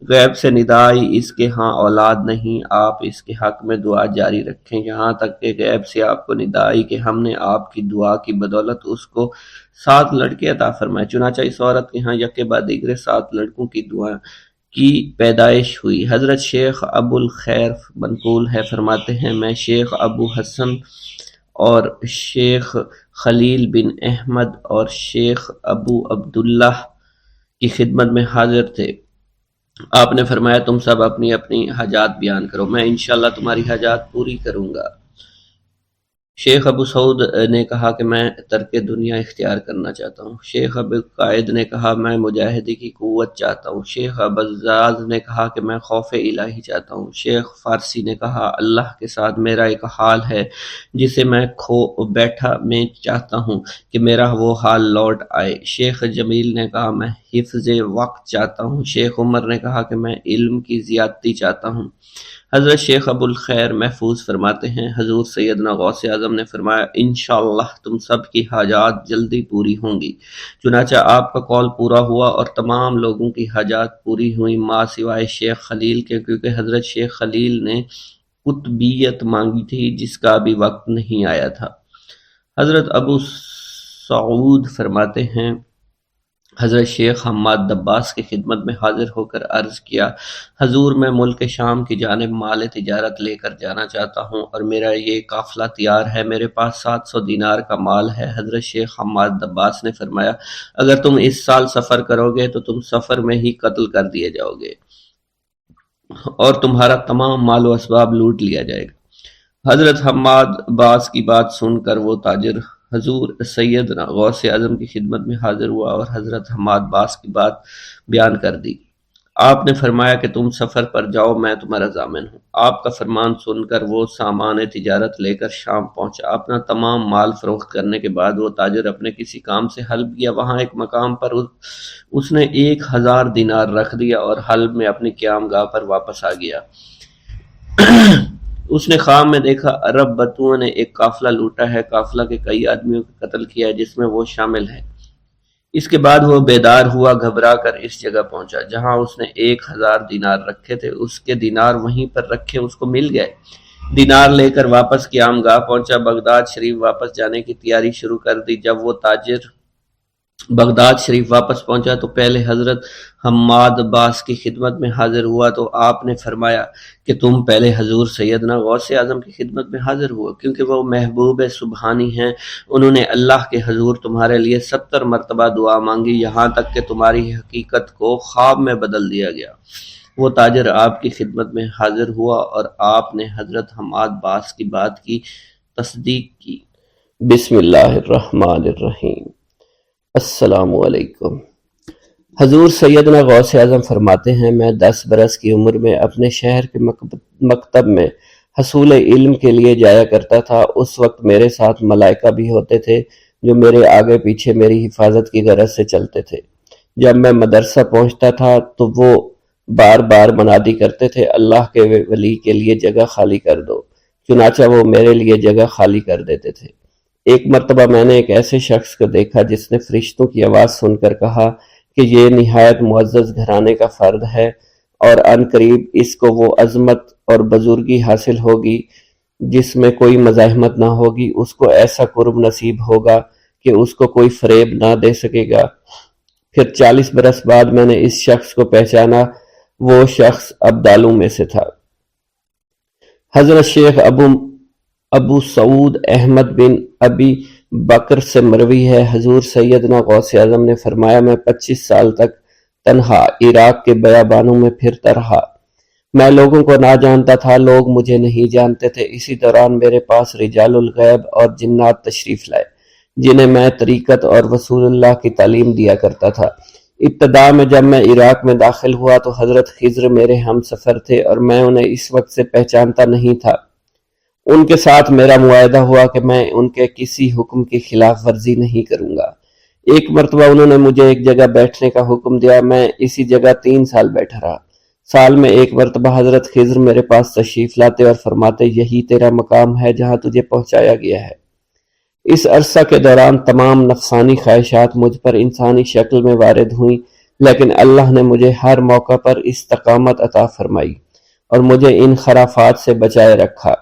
غیب سے ندا آئی اس کے ہاں اولاد نہیں، آپ اس کے حق میں دعا جاری رکھیں، یہاں تک کہ غیب سے آپ کو ندا آئی کہ ہم نے آپ کی دعا کی بدولت اس کو 7 لڑکے عطا فرمائے۔ چنانچہ اس عورت کے ہاں یکے بعد دیگرے 7 لڑکوں کی دعا کی پیدائش ہوئی۔ حضرت شیخ ابو الخیر منقول ہے، فرماتے ہیں میں شیخ ابو حسن اور شیخ خلیل بن احمد اور شیخ ابو عبداللہ کی خدمت میں حاضر تھے۔ آپ نے فرمایا تم سب اپنی اپنی حاجات بیان کرو، میں انشاءاللہ تمہاری حاجات پوری کروں گا۔ شیخ ابو سعود نے کہا کہ میں ترک دنیا اختیار کرنا چاہتا ہوں۔ شیخ ابو قائد نے کہا میں مجاہدی کی قوت چاہتا ہوں۔ شیخ ابوالزاز نے کہا کہ میں خوف الہی چاہتا ہوں۔ شیخ فارسی نے کہا اللہ کے ساتھ میرا ایک حال ہے جسے میں کھو بیٹھا میں چاہتا ہوں کہ میرا وہ حال لوٹ آئے۔ شیخ جمیل نے کہا میں حفظ وقت چاہتا ہوں۔ شیخ عمر نے کہا کہ میں علم کی زیادتی چاہتا ہوں۔ حضرت شیخ ابو الخیر محفوظ فرماتے ہیں حضور سیدنا غوث اعظم نے فرمایا انشاءاللہ تم سب کی حاجات جلدی پوری ہوں گی۔ چنانچہ آپ کا قول پورا ہوا اور تمام لوگوں کی حاجات پوری ہوئی ماں سوائے شیخ خلیل کے، کیونکہ حضرت شیخ خلیل نے قطبیت مانگی تھی جس کا ابھی وقت نہیں آیا تھا۔ حضرت ابو سعود فرماتے ہیں حضرت شیخ حماد دباس کی خدمت میں حاضر ہو کر عرض کیا حضور میں ملک شام کی جانب مال تجارت لے کر جانا چاہتا ہوں اور میرا یہ قافلہ تیار ہے، میرے پاس 700 دینار کا مال ہے۔ حضرت شیخ حماد دباس نے فرمایا اگر تم اس سال سفر کرو گے تو تم سفر میں ہی قتل کر دیے جاؤ گے اور تمہارا تمام مال و اسباب لوٹ لیا جائے گا۔ حضرت حماد باس کی بات سن کر وہ تاجر حضور سیدنا غوث اعظم کی خدمت میں حاضر ہوا اور حضرت حماد باس کی بات بیان کر دی۔ آپ نے فرمایا کہ تم سفر پر جاؤ، میں تمہارا ضامن ہوں۔ آپ کا فرمان سن کر وہ سامان تجارت لے کر شام پہنچا۔ اپنا تمام مال فروخت کرنے کے بعد وہ تاجر اپنے کسی کام سے حلب گیا، وہاں ایک مقام پر اس نے 1000 دینار رکھ دیا اور حلب میں اپنی قیام گاہ پر واپس آ گیا۔ اس نے خواب میں دیکھا عرب بتوؤں نے ایک قافلہ لوٹا ہے، قافلہ کے کئی آدمیوں کو قتل کیا ہے جس میں وہ شامل ہے۔ اس کے بعد وہ بیدار ہوا، گھبرا کر اس جگہ پہنچا جہاں اس نے 1000 دینار رکھے تھے، اس کے دینار وہیں پر رکھے اس کو مل گئے۔ دینار لے کر واپس قیام گاہ پہنچا، بغداد شریف واپس جانے کی تیاری شروع کر دی۔ جب وہ تاجر بغداد شریف واپس پہنچا تو پہلے حضرت حماد باس کی خدمت میں حاضر ہوا تو آپ نے فرمایا کہ تم پہلے حضور سیدنا غوث اعظم کی خدمت میں حاضر ہوا، کیونکہ وہ محبوب سبحانی ہیں، انہوں نے اللہ کے حضور تمہارے لیے 70 مرتبہ دعا مانگی یہاں تک کہ تمہاری حقیقت کو خواب میں بدل دیا گیا۔ وہ تاجر آپ کی خدمت میں حاضر ہوا اور آپ نے حضرت حماد باس کی بات کی تصدیق کی۔ بسم اللہ الرحمن الرحیم۔ السلام علیکم۔ حضور سیدنا غوث اعظم فرماتے ہیں میں 10 برس کی عمر میں اپنے شہر کے مکتب میں حصول علم کے لیے جایا کرتا تھا۔ اس وقت میرے ساتھ ملائکہ بھی ہوتے تھے جو میرے آگے پیچھے میری حفاظت کی غرض سے چلتے تھے۔ جب میں مدرسہ پہنچتا تھا تو وہ بار بار منادی کرتے تھے، اللہ کے ولی کے لیے جگہ خالی کر دو۔ چنانچہ وہ میرے لیے جگہ خالی کر دیتے تھے۔ ایک مرتبہ میں نے ایک ایسے شخص کو دیکھا جس نے فرشتوں کی آواز سن کر کہا کہ یہ نہایت معزز گھرانے کا فرد ہے اور عن قریب اس کو وہ عظمت اور بزرگی حاصل ہوگی جس میں کوئی مزاحمت نہ ہوگی، اس کو ایسا قرب نصیب ہوگا کہ اس کو کوئی فریب نہ دے سکے گا۔ پھر 40 برس بعد میں نے اس شخص کو پہچانا، وہ شخص ابدالوں میں سے تھا۔ حضرت شیخ ابو سعود احمد بن ابی بکر سے مروی ہے، حضور سیدنا غوث اعظم نے فرمایا، میں 25 سال تک تنہا عراق کے بیابانوں میں پھرتا رہا۔ میں لوگوں کو نہ جانتا تھا، لوگ مجھے نہیں جانتے تھے۔ اسی دوران میرے پاس رجال الغیب اور جنات تشریف لائے جنہیں میں طریقت اور رسول اللہ کی تعلیم دیا کرتا تھا۔ ابتدا میں جب میں عراق میں داخل ہوا تو حضرت خضر میرے ہم سفر تھے اور میں انہیں اس وقت سے پہچانتا نہیں تھا۔ ان کے ساتھ میرا معاہدہ ہوا کہ میں ان کے کسی حکم کی خلاف ورزی نہیں کروں گا۔ ایک مرتبہ انہوں نے مجھے ایک جگہ بیٹھنے کا حکم دیا، میں اسی جگہ 3 سال بیٹھا رہا۔ سال میں ایک مرتبہ حضرت خضر میرے پاس تشریف لاتے اور فرماتے، یہی تیرا مقام ہے جہاں تجھے پہنچایا گیا ہے۔ اس عرصہ کے دوران تمام نفسانی خواہشات مجھ پر انسانی شکل میں وارد ہوئیں، لیکن اللہ نے مجھے ہر موقع پر استقامت عطا فرمائی اور مجھے ان خرافات سے بچائے رکھا۔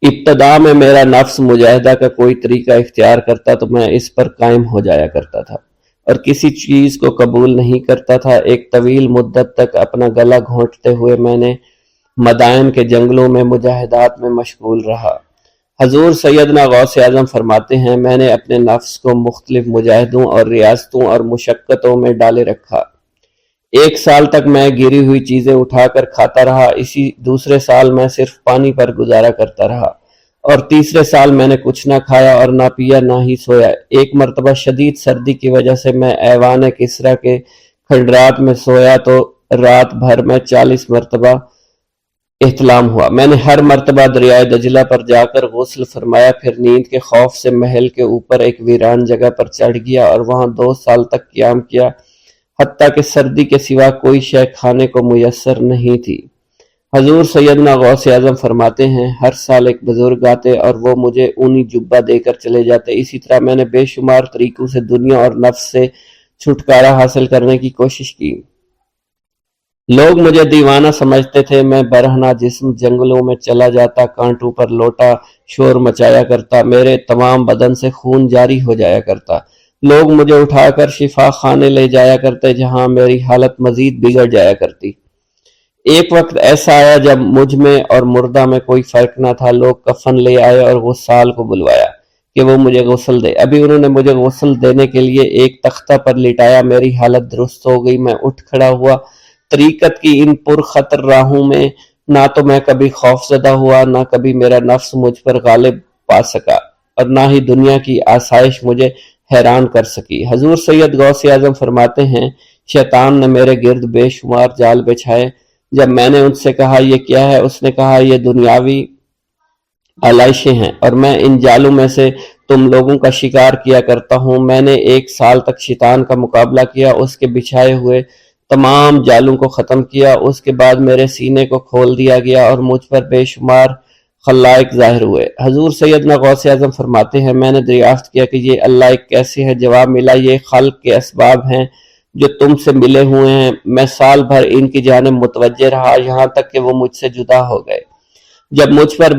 ابتدا میں میرا نفس مجاہدہ کا کوئی طریقہ اختیار کرتا تو میں اس پر قائم ہو جایا کرتا تھا اور کسی چیز کو قبول نہیں کرتا تھا۔ ایک طویل مدت تک اپنا گلا گھونٹتے ہوئے میں نے مدائن کے جنگلوں میں مجاہدات میں مشغول رہا۔ حضور سیدنا غوث اعظم فرماتے ہیں، میں نے اپنے نفس کو مختلف مجاہدوں اور ریاستوں اور مشقتوں میں ڈالے رکھا۔ 1 سال تک میں گری ہوئی چیزیں اٹھا کر کھاتا رہا، اسی دوسرے سال میں صرف پانی پر گزارا کرتا رہا اور تیسرے سال میں نے کچھ نہ کھایا اور نہ پیا نہ ہی سویا۔ ایک مرتبہ شدید سردی کی وجہ سے میں ایوان کسریٰ کے کھنڈرات میں سویا تو رات بھر میں 40 مرتبہ احتلام ہوا۔ میں نے ہر مرتبہ دریائے دجلہ پر جا کر غسل فرمایا، پھر نیند کے خوف سے محل کے اوپر ایک ویران جگہ پر چڑھ گیا اور وہاں 2 سال تک قیام کیا، حتیٰ کہ سردی کے سوا کوئی شے کھانے کو میسر نہیں تھی۔ حضور سیدنا غوث اعظم فرماتے ہیں، ہر سال ایک بزرگ آتے اور وہ مجھے اونی جبہ دے کر چلے جاتے۔ اسی طرح میں نے بے شمار طریقوں سے دنیا اور نفس سے چھٹکارا حاصل کرنے کی کوشش کی۔ لوگ مجھے دیوانہ سمجھتے تھے، میں برہنہ جسم جنگلوں میں چلا جاتا، کانٹوں پر لوٹا شور مچایا کرتا، میرے تمام بدن سے خون جاری ہو جایا کرتا۔ لوگ مجھے اٹھا کر شفا خانے لے جایا کرتے جہاں میری حالت مزید بگڑ جایا کرتی۔ ایک وقت ایسا آیا جب مجھ میں اور مردہ میں کوئی فرق نہ تھا۔ لوگ کفن لے آئے اور غسال کو بلوایا کہ وہ مجھے غسل دے۔ ابھی انہوں نے مجھے غسل دینے کے لیے ایک تختہ پر لٹایا، میری حالت درست ہو گئی، میں اٹھ کھڑا ہوا۔ طریقت کی ان پرخطر راہوں میں نہ تو میں کبھی خوف زدہ ہوا، نہ کبھی میرا نفس مجھ پر غالب پا سکا اور نہ ہی دنیا کی آسائش مجھے حیران کر سکی۔ حضور سید غوث اعظم فرماتے ہیں، شیطان نے میرے گرد بے شمار جال بچھائے۔ جب میں نے ان سے کہا یہ کیا ہے، اس نے کہا یہ دنیاوی آلائشیں ہیں اور میں ان جالوں میں سے تم لوگوں کا شکار کیا کرتا ہوں۔ میں نے 1 سال تک شیطان کا مقابلہ کیا، اس کے بچھائے ہوئے تمام جالوں کو ختم کیا۔ اس کے بعد میرے سینے کو کھول دیا گیا اور مجھ پر بے شمار خلائق ظاہر ہوئے۔ حضور سیدنا غوث اعظم فرماتے ہیں، میں نے دریافت کیا کہ یہ اللہ ایک کیسے ہے؟ جواب ملا، یہ خلق کے اسباب ہیں جو تم سے ملے ہوئے ہیں۔ میں سال بھر ان کی جانب متوجہ رہا یہاں تک کہ وہ مجھ سے جدا ہو گئے۔ جب مجھ پر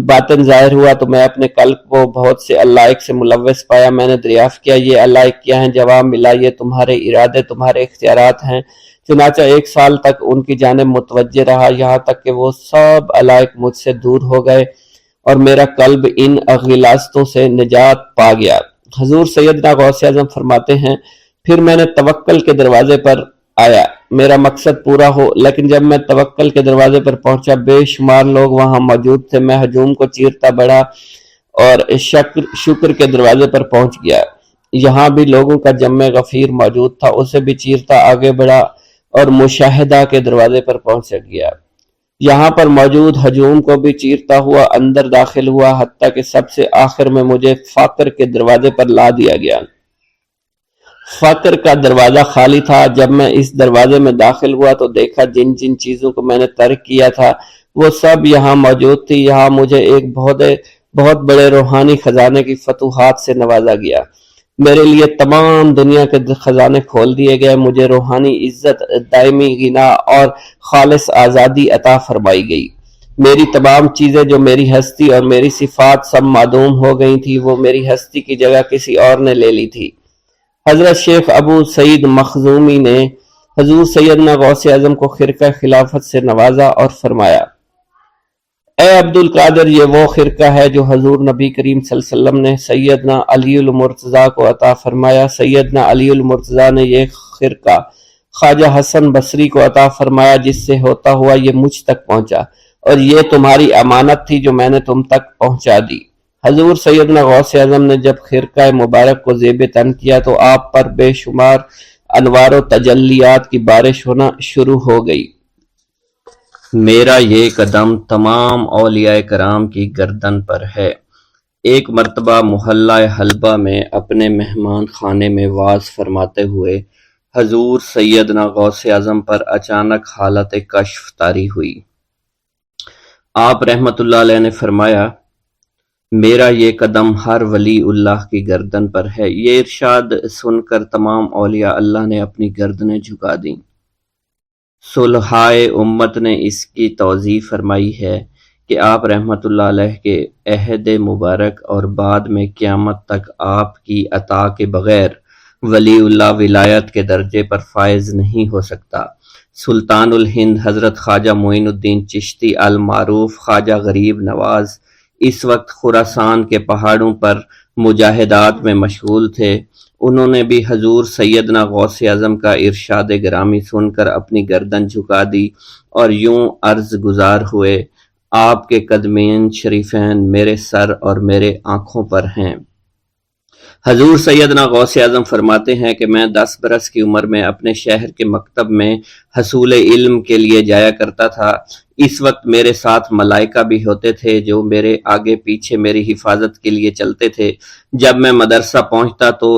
باطن ظاہر ہوا تو میں اپنے قلب کو بہت سے علائق سے ملوث پایا۔ میں نے دریافت کیا یہ علائق کیا ہیں؟ جواب ملا، یہ تمہارے ارادے، تمہارے اختیارات ہیں۔ چنانچہ 1 سال تک ان کی جانب متوجہ رہا یہاں تک کہ وہ سب علائق مجھ سے دور ہو گئے اور میرا قلب ان غلاظتوں سے نجات پا گیا۔ حضور سیدنا غوث اعظم فرماتے ہیں، پھر میں نے توکل کے دروازے پر آیا، میرا مقصد پورا ہو، لیکن جب میں توکل کے دروازے پر پہنچا بے شمار لوگ وہاں موجود تھے۔ میں ہجوم کو چیرتا بڑھا اور شکر کے دروازے پر پہنچ گیا، یہاں بھی لوگوں کا جمع غفیر موجود تھا، اسے بھی چیرتا آگے بڑھا اور مشاہدہ کے دروازے پر پہنچ گیا، یہاں پر موجود ہجوم کو بھی چیرتا ہوا اندر داخل ہوا، حتیٰ کہ سب سے آخر میں مجھے فاقر کے دروازے پر لا دیا گیا۔ فقر کا دروازہ خالی تھا۔ جب میں اس دروازے میں داخل ہوا تو دیکھا جن جن چیزوں کو میں نے ترک کیا تھا وہ سب یہاں موجود تھی۔ یہاں مجھے ایک بہت بڑے روحانی خزانے کی فتوحات سے نوازا گیا۔ میرے لیے تمام دنیا کے خزانے کھول دیے گئے۔ مجھے روحانی عزت، دائمی غنا اور خالص آزادی عطا فرمائی گئی۔ میری تمام چیزیں جو میری ہستی اور میری صفات سب معدوم ہو گئی تھی، وہ میری ہستی کی جگہ کسی اور نے لے لی تھی۔ حضرت شیخ ابو سعید مخزومی نے حضور سیدنا غوث اعظم کو خرقہ خلافت سے نوازا اور فرمایا: اے عبد القادر، یہ وہ خرقہ ہے جو حضور نبی کریم صلی اللہ علیہ وسلم نے سیدنا علی المرتضیٰ کو عطا فرمایا۔ سیدنا علی المرتضیٰ نے یہ خرقہ خواجہ حسن بصری کو عطا فرمایا، جس سے ہوتا ہوا یہ مجھ تک پہنچا، اور یہ تمہاری امانت تھی جو میں نے تم تک پہنچا دی۔ حضور سیدنا غوث اعظم نے جب خرقہ مبارک کو زیب تن کیا تو آپ پر بے شمار انوار و تجلیات کی بارش ہونا شروع ہو گئی۔ میرا یہ قدم تمام اولیاء کرام کی گردن پر ہے۔ ایک مرتبہ محلہ حلبہ میں اپنے مہمان خانے میں واز فرماتے ہوئے حضور سیدنا غوث اعظم پر اچانک حالت کشف طاری ہوئی۔ آپ رحمت اللہ علیہ نے فرمایا: میرا یہ قدم ہر ولی اللہ کی گردن پر ہے۔ یہ ارشاد سن کر تمام اولیاء اللہ نے اپنی گردنیں جھکا دیں۔ صلحائے امت نے اس کی توضیح فرمائی ہے کہ آپ رحمت اللہ علیہ کے عہد مبارک اور بعد میں قیامت تک آپ کی عطا کے بغیر ولی اللہ ولایت کے درجے پر فائز نہیں ہو سکتا۔ سلطان الہند حضرت خواجہ معین الدین چشتی المعروف خواجہ غریب نواز اس وقت خراسان کے پہاڑوں پر مجاہدات میں مشغول تھے۔ انہوں نے بھی حضور سیدنا غوث اعظم کا ارشاد گرامی سن کر اپنی گردن جھکا دی اور یوں عرض گزار ہوئے: آپ کے قدمین شریفین میرے سر اور میرے آنکھوں پر ہیں۔ حضور سیدنا غوث اعظم فرماتے ہیں کہ میں 10 برس کی عمر میں اپنے شہر کے مکتب میں حصول علم کے لیے جایا کرتا تھا۔ اس وقت میرے ساتھ ملائکہ بھی ہوتے تھے جو میرے آگے پیچھے میری حفاظت کے لیے چلتے تھے۔ جب میں مدرسہ پہنچتا تو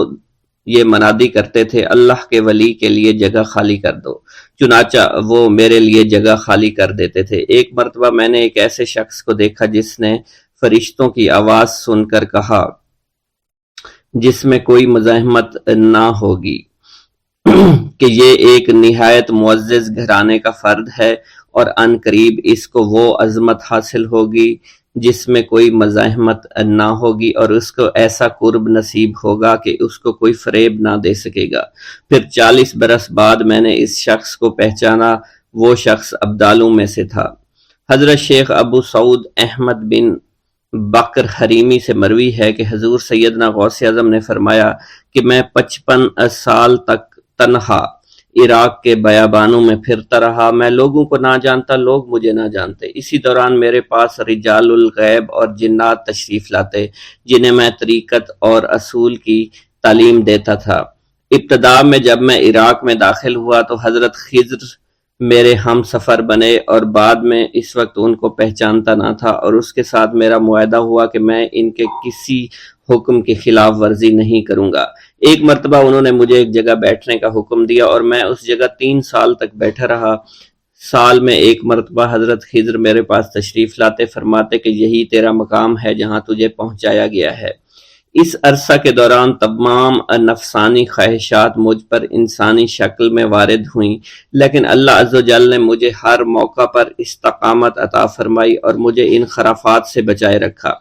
یہ منادی کرتے تھے: اللہ کے ولی کے لیے جگہ خالی کر دو۔ چنانچہ وہ میرے لیے جگہ خالی کر دیتے تھے۔ ایک مرتبہ میں نے ایک ایسے شخص کو دیکھا جس نے فرشتوں کی آواز سن کر کہا، جس میں کوئی مزاحمت نہ ہوگی، کہ یہ ایک نہایت معزز گھرانے کا فرد ہے اور عن قریب اس کو وہ عظمت حاصل ہوگی جس میں کوئی مزاحمت نہ ہوگی، اور اس کو ایسا قرب نصیب ہوگا کہ اس کو کوئی فریب نہ دے سکے گا۔ پھر 40 برس بعد میں نے اس شخص کو پہچانا۔ وہ شخص ابدالوں میں سے تھا۔ حضرت شیخ ابو سعود احمد بن بکر حریمی سے مروی ہے کہ حضور سیدنا غوث اعظم نے فرمایا کہ میں 55 سال تک تنہا عراق کے بیابانوں میں پھرتا رہا۔ میں لوگوں کو نہ جانتا، لوگ مجھے نہ جانتے۔ اسی دوران میرے پاس رجال الغیب اور جنات تشریف لاتے جنہیں میں طریقت اور اصول کی تعلیم دیتا تھا۔ ابتدا میں جب میں عراق میں داخل ہوا تو حضرت خضر میرے ہم سفر بنے، اور بعد میں اس وقت ان کو پہچانتا نہ تھا، اور اس کے ساتھ میرا معاہدہ ہوا کہ میں ان کے کسی حکم کی خلاف ورزی نہیں کروں گا۔ ایک مرتبہ انہوں نے مجھے ایک جگہ بیٹھنے کا حکم دیا اور میں اس جگہ 3 سال تک بیٹھا رہا۔ سال میں ایک مرتبہ حضرت خضر میرے پاس تشریف لاتے، فرماتے کہ یہی تیرا مقام ہے جہاں تجھے پہنچایا گیا ہے۔ اس عرصہ کے دوران تمام نفسانی خواہشات مجھ پر انسانی شکل میں وارد ہوئیں، لیکن اللہ عز و جل نے مجھے ہر موقع پر استقامت عطا فرمائی اور مجھے ان خرافات سے بچائے رکھا۔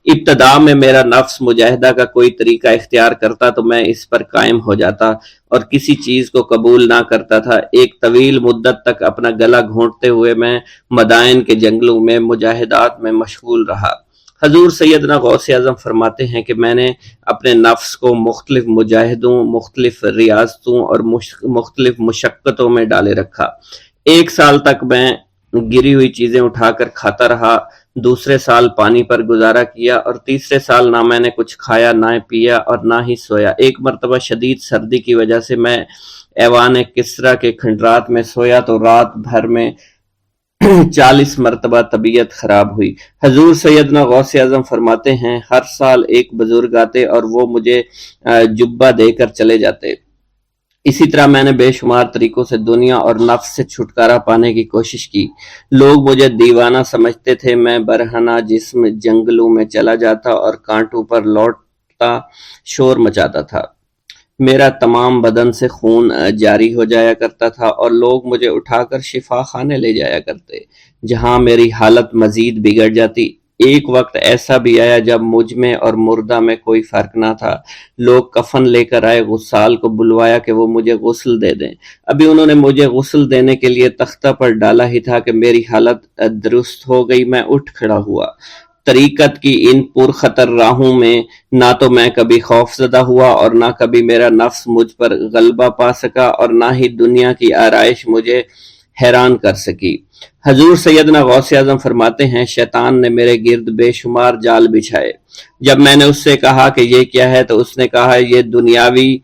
ابتدا میں میرا نفس مجاہدہ کا کوئی طریقہ اختیار کرتا تو میں اس پر قائم ہو جاتا اور کسی چیز کو قبول نہ کرتا تھا۔ ایک طویل مدت تک اپنا گلا گھونٹتے ہوئے میں مدائن کے جنگلوں میں مجاہدات میں مشغول رہا۔ حضور سیدنا غوث اعظم فرماتے ہیں کہ میں نے اپنے نفس کو مختلف مجاہدوں، مختلف ریاضتوں اور مختلف مشقتوں میں ڈالے رکھا۔ 1 سال تک میں گری ہوئی چیزیں اٹھا کر کھاتا رہا، دوسرے سال پانی پر گزارا کیا، اور تیسرے سال نہ میں نے کچھ کھایا، نہ پیا اور نہ ہی سویا۔ ایک مرتبہ شدید سردی کی وجہ سے میں ایوان کسریٰ کے کھنڈرات میں سویا تو رات بھر میں 40 مرتبہ طبیعت خراب ہوئی۔ حضور سیدنا غوث اعظم فرماتے ہیں ہر سال ایک بزرگ آتے اور وہ مجھے جبہ دے کر چلے جاتے۔ اسی طرح میں نے بے شمار طریقوں سے دنیا اور نفس سے چھٹکارا پانے کی کوشش کی۔ لوگ مجھے دیوانہ سمجھتے تھے۔ میں برہنہ جسم جنگلوں میں چلا جاتا اور کانٹوں پر لوٹتا شور مچاتا تھا۔ میرا تمام بدن سے خون جاری ہو جایا کرتا تھا اور لوگ مجھے اٹھا کر شفا خانے لے جایا کرتے، جہاں میری حالت مزید بگڑ جاتی۔ ایک وقت ایسا بھی آیا جب مجھ میں اور مردہ میں کوئی فرق نہ تھا۔ لوگ کفن لے کر آئے، غسال کو بلوایا کہ وہ مجھے غسل دے دیں۔ ابھی انہوں نے مجھے غسل دینے کے لیے تختہ پر ڈالا ہی تھا کہ میری حالت درست ہو گئی۔ میں اٹھ کھڑا ہوا۔ طریقت کی ان پرخطر راہوں میں نہ تو میں کبھی خوف زدہ ہوا اور نہ کبھی میرا نفس مجھ پر غلبہ پا سکا، اور نہ ہی دنیا کی آرائش مجھے حیران کر سکی۔ حضور سیدنا غوث اعظم فرماتے ہیں، شیطان نے میرے گرد بے شمار جال بچھائے۔ جب میں نے اس سے کہا کہ یہ کیا ہے تو اس نے کہا یہ دنیاوی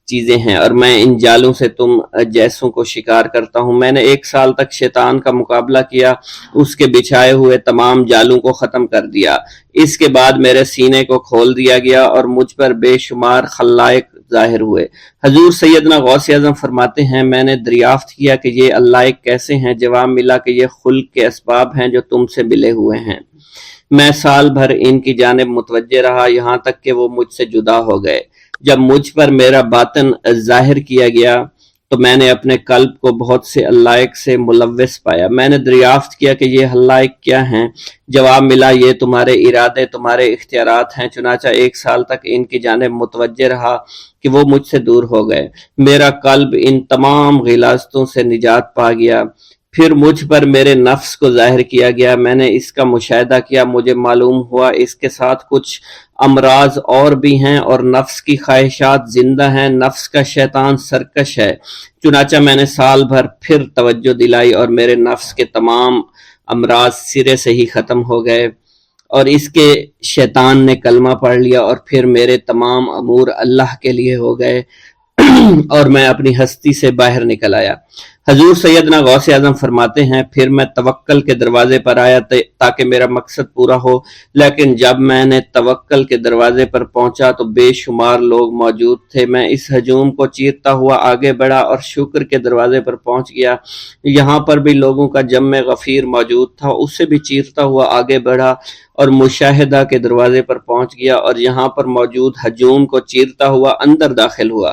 چیزیں ہیں اور میں ان جالوں سے تم جیسوں کو شکار کرتا ہوں۔ میں نے 1 سال تک شیطان کا مقابلہ کیا، اس کے بچھائے ہوئے تمام جالوں کو ختم کر دیا۔ اس کے بعد میرے سینے کو کھول دیا گیا اور مجھ پر بے شمار خلائق ظاہر ہوئے۔ حضور سیدنا غوث اعظم فرماتے ہیں، میں نے دریافت کیا کہ یہ علائق کیسے ہیں؟ جواب ملا کہ یہ خلق کے اسباب ہیں جو تم سے ملے ہوئے ہیں۔ میں سال بھر ان کی جانب متوجہ رہا، یہاں تک کہ وہ مجھ سے جدا ہو گئے۔ جب مجھ پر میرا باطن ظاہر کیا گیا تو میں نے اپنے قلب کو بہت سے علائق سے ملوث پایا۔ میں نے دریافت کیا کہ یہ علائق کیا ہیں؟ جواب ملا، یہ تمہارے ارادے، تمہارے اختیارات ہیں۔ چنانچہ 1 سال تک ان کی جانب متوجہ رہا کہ وہ مجھ سے دور ہو گئے۔ میرا قلب ان تمام غلاظتوں سے نجات پا گیا۔ پھر مجھ پر میرے نفس کو ظاہر کیا گیا۔ میں نے اس کا مشاہدہ کیا، مجھے معلوم ہوا اس کے ساتھ کچھ امراض اور بھی ہیں اور نفس کی خواہشات زندہ ہیں۔ نفس کا شیطان سرکش ہے۔ چنانچہ میں نے سال بھر پھر توجہ دلائی اور میرے نفس کے تمام امراض سرے سے ہی ختم ہو گئے اور اس کے شیطان نے کلمہ پڑھ لیا اور پھر میرے تمام امور اللہ کے لیے ہو گئے اور میں اپنی ہستی سے باہر نکل آیا۔ حضور سیدنا غوث اعظم فرماتے ہیں، پھر میں توکل کے دروازے پر آیا تاکہ میرا مقصد پورا ہو، لیکن جب میں نے توکل کے دروازے پر پہنچا تو بے شمار لوگ موجود تھے۔ میں اس ہجوم کو چیرتا ہوا آگے بڑھا اور شکر کے دروازے پر پہنچ گیا۔ یہاں پر بھی لوگوں کا جمع غفیر موجود تھا، اسے بھی چیرتا ہوا آگے بڑھا اور مشاہدہ کے دروازے پر پہنچ گیا اور یہاں پر موجود ہجوم کو چیرتا ہوا اندر داخل ہوا،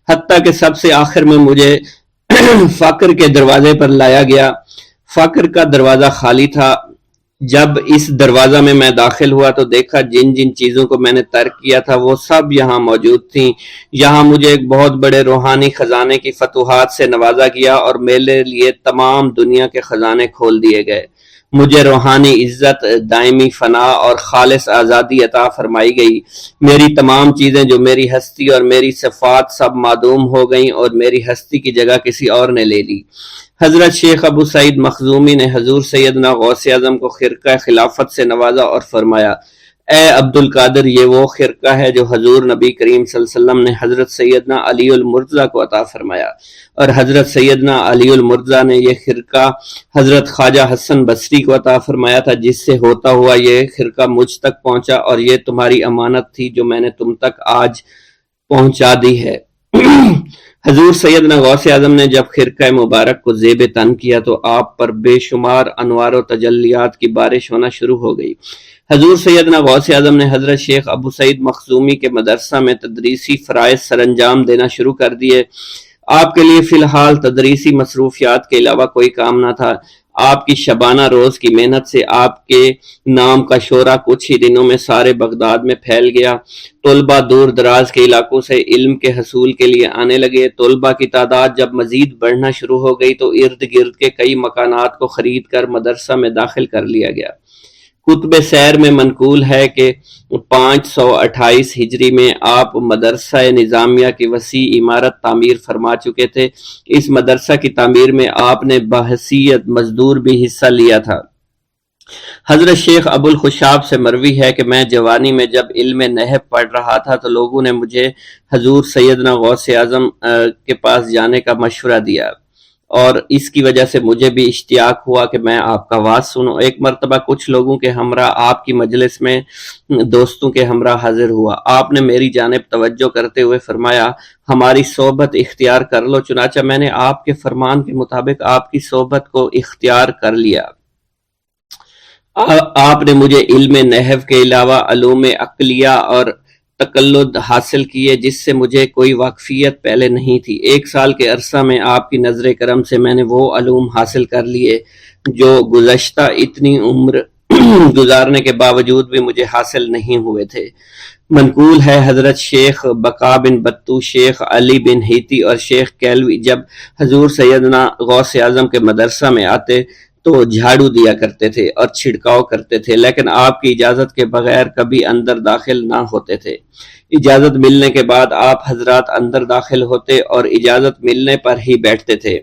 حتیٰ کہ سب سے آخر میں مجھے فقر کے دروازے پر لایا گیا۔ فقر کا دروازہ خالی تھا۔ جب اس دروازہ میں داخل ہوا تو دیکھا جن جن چیزوں کو میں نے ترک کیا تھا وہ سب یہاں موجود تھیں۔ یہاں مجھے ایک بہت بڑے روحانی خزانے کی فتوحات سے نوازا گیا اور میرے لیے تمام دنیا کے خزانے کھول دیے گئے۔ مجھے روحانی عزت، دائمی فنا اور خالص آزادی عطا فرمائی گئی۔ میری تمام چیزیں جو میری ہستی اور میری صفات سب معدوم ہو گئیں اور میری ہستی کی جگہ کسی اور نے لے لی۔ حضرت شیخ ابو سعید مخزومی نے حضور سیدنا غوث اعظم کو خرقہ خلافت سے نوازا اور فرمایا، اے عبد القادر، یہ وہ خرقہ ہے جو حضور نبی کریم صلی اللہ علیہ وسلم نے حضرت سیدنا علی المرتضیٰ کو عطا فرمایا، اور حضرت سیدنا علی المرتضیٰ نے یہ خرقہ حضرت خواجہ حسن بصری کو عطا فرمایا تھا، جس سے ہوتا ہوا یہ خرقہ مجھ تک پہنچا، اور یہ تمہاری امانت تھی جو میں نے تم تک آج پہنچا دی ہے۔ حضور سیدنا غوث اعظم نے جب خرقہ مبارک کو زیب تن کیا تو آپ پر بے شمار انوار و تجلیات کی بارش ہونا شروع ہو گئی۔ حضور سیدنا غوث اعظم نے حضرت شیخ ابو سعید مخزومی کے مدرسہ میں تدریسی فرائض سر انجام دینا شروع کر دیے۔ آپ کے لیے فی الحال تدریسی مصروفیات کے علاوہ کوئی کام نہ تھا۔ آپ کی شبانہ روز کی محنت سے آپ کے نام کا شعرہ کچھ ہی دنوں میں سارے بغداد میں پھیل گیا۔ طلبہ دور دراز کے علاقوں سے علم کے حصول کے لیے آنے لگے۔ طلبہ کی تعداد جب مزید بڑھنا شروع ہو گئی تو ارد گرد کے کئی مکانات کو خرید کر مدرسہ میں داخل کر لیا گیا۔ کتب سیر میں منقول ہے کہ 528 ہجری میں آپ مدرسہ نظامیہ کی وسیع عمارت تعمیر فرما چکے تھے۔ اس مدرسہ کی تعمیر میں آپ نے بحیثیت مزدور بھی حصہ لیا تھا۔ حضرت شیخ ابو الخشاب سے مروی ہے کہ میں جوانی میں جب علم نحو پڑھ رہا تھا تو لوگوں نے مجھے حضور سیدنا غوث اعظم کے پاس جانے کا مشورہ دیا اور اس کی وجہ سے مجھے بھی اشتیاق ہوا کہ میں آپ کا واز سنوں۔ ایک مرتبہ کچھ لوگوں کے ہمراہ آپ کی مجلس میں دوستوں کے ہمراہ حاضر ہوا۔ آپ نے میری جانب توجہ کرتے ہوئے فرمایا ہماری صحبت اختیار کر لو، چنانچہ میں نے آپ کے فرمان کے مطابق آپ کی صحبت کو اختیار کر لیا۔ آپ نے مجھے علم نحو کے علاوہ علوم عقلیہ اور تقلد حاصل کیے جس سے مجھے کوئی واقفیت پہلے نہیں تھی۔ 1 سال کے عرصہ میں آپ کی نظر کرم سے میں نے وہ علوم حاصل کر لیے جو گزشتہ اتنی عمر گزارنے کے باوجود بھی مجھے حاصل نہیں ہوئے تھے۔ منقول ہے حضرت شیخ بقا بن بطو، شیخ علی بن ہیتی اور شیخ کیلوی جب حضور سیدنا غوث اعظم کے مدرسہ میں آتے تو جھاڑو دیا کرتے تھے اور چھڑکاؤ کرتے تھے، لیکن آپ کی اجازت کے بغیر کبھی اندر داخل نہ ہوتے تھے۔ اجازت ملنے کے بعد آپ حضرات اندر داخل ہوتے اور اجازت ملنے پر ہی بیٹھتے تھے۔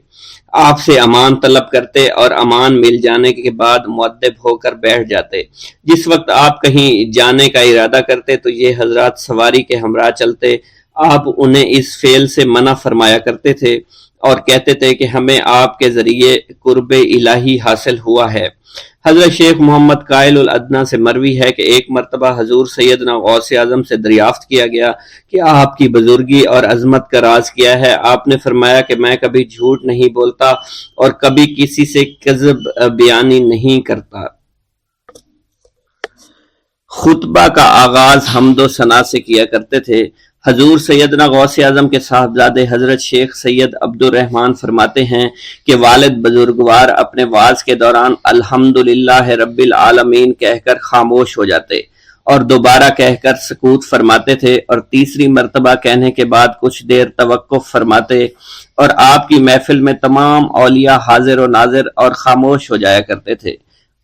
آپ سے امان طلب کرتے اور امان مل جانے کے بعد مؤدب ہو کر بیٹھ جاتے۔ جس وقت آپ کہیں جانے کا ارادہ کرتے تو یہ حضرات سواری کے ہمراہ چلتے۔ آپ انہیں اس فعل سے منع فرمایا کرتے تھے اور کہتے تھے کہ ہمیں آپ کے ذریعے قرب الہی حاصل ہوا ہے۔ حضرت شیخ محمد قائل الادنیٰ سے مروی ہے کہ ایک مرتبہ حضور سیدنا غوث اعظم سے دریافت کیا گیا کہ آپ کی بزرگی اور عظمت کا راز کیا ہے؟ آپ نے فرمایا کہ میں کبھی جھوٹ نہیں بولتا اور کبھی کسی سے کذب بیانی نہیں کرتا۔ خطبہ کا آغاز حمد و ثنا سے کیا کرتے تھے۔ حضور سیدنا غوث اعظم کے صاحبزادے حضرت شیخ سید عبد الرحمن فرماتے ہیں کہ والد بزرگوار اپنے واز کے دوران الحمدللہ رب العالمین کہہ کر خاموش ہو جاتے اور دوبارہ کہہ کر سکوت فرماتے تھے اور تیسری مرتبہ کہنے کے بعد کچھ دیر توقف فرماتے، اور آپ کی محفل میں تمام اولیاء حاضر و ناظر اور خاموش ہو جایا کرتے تھے۔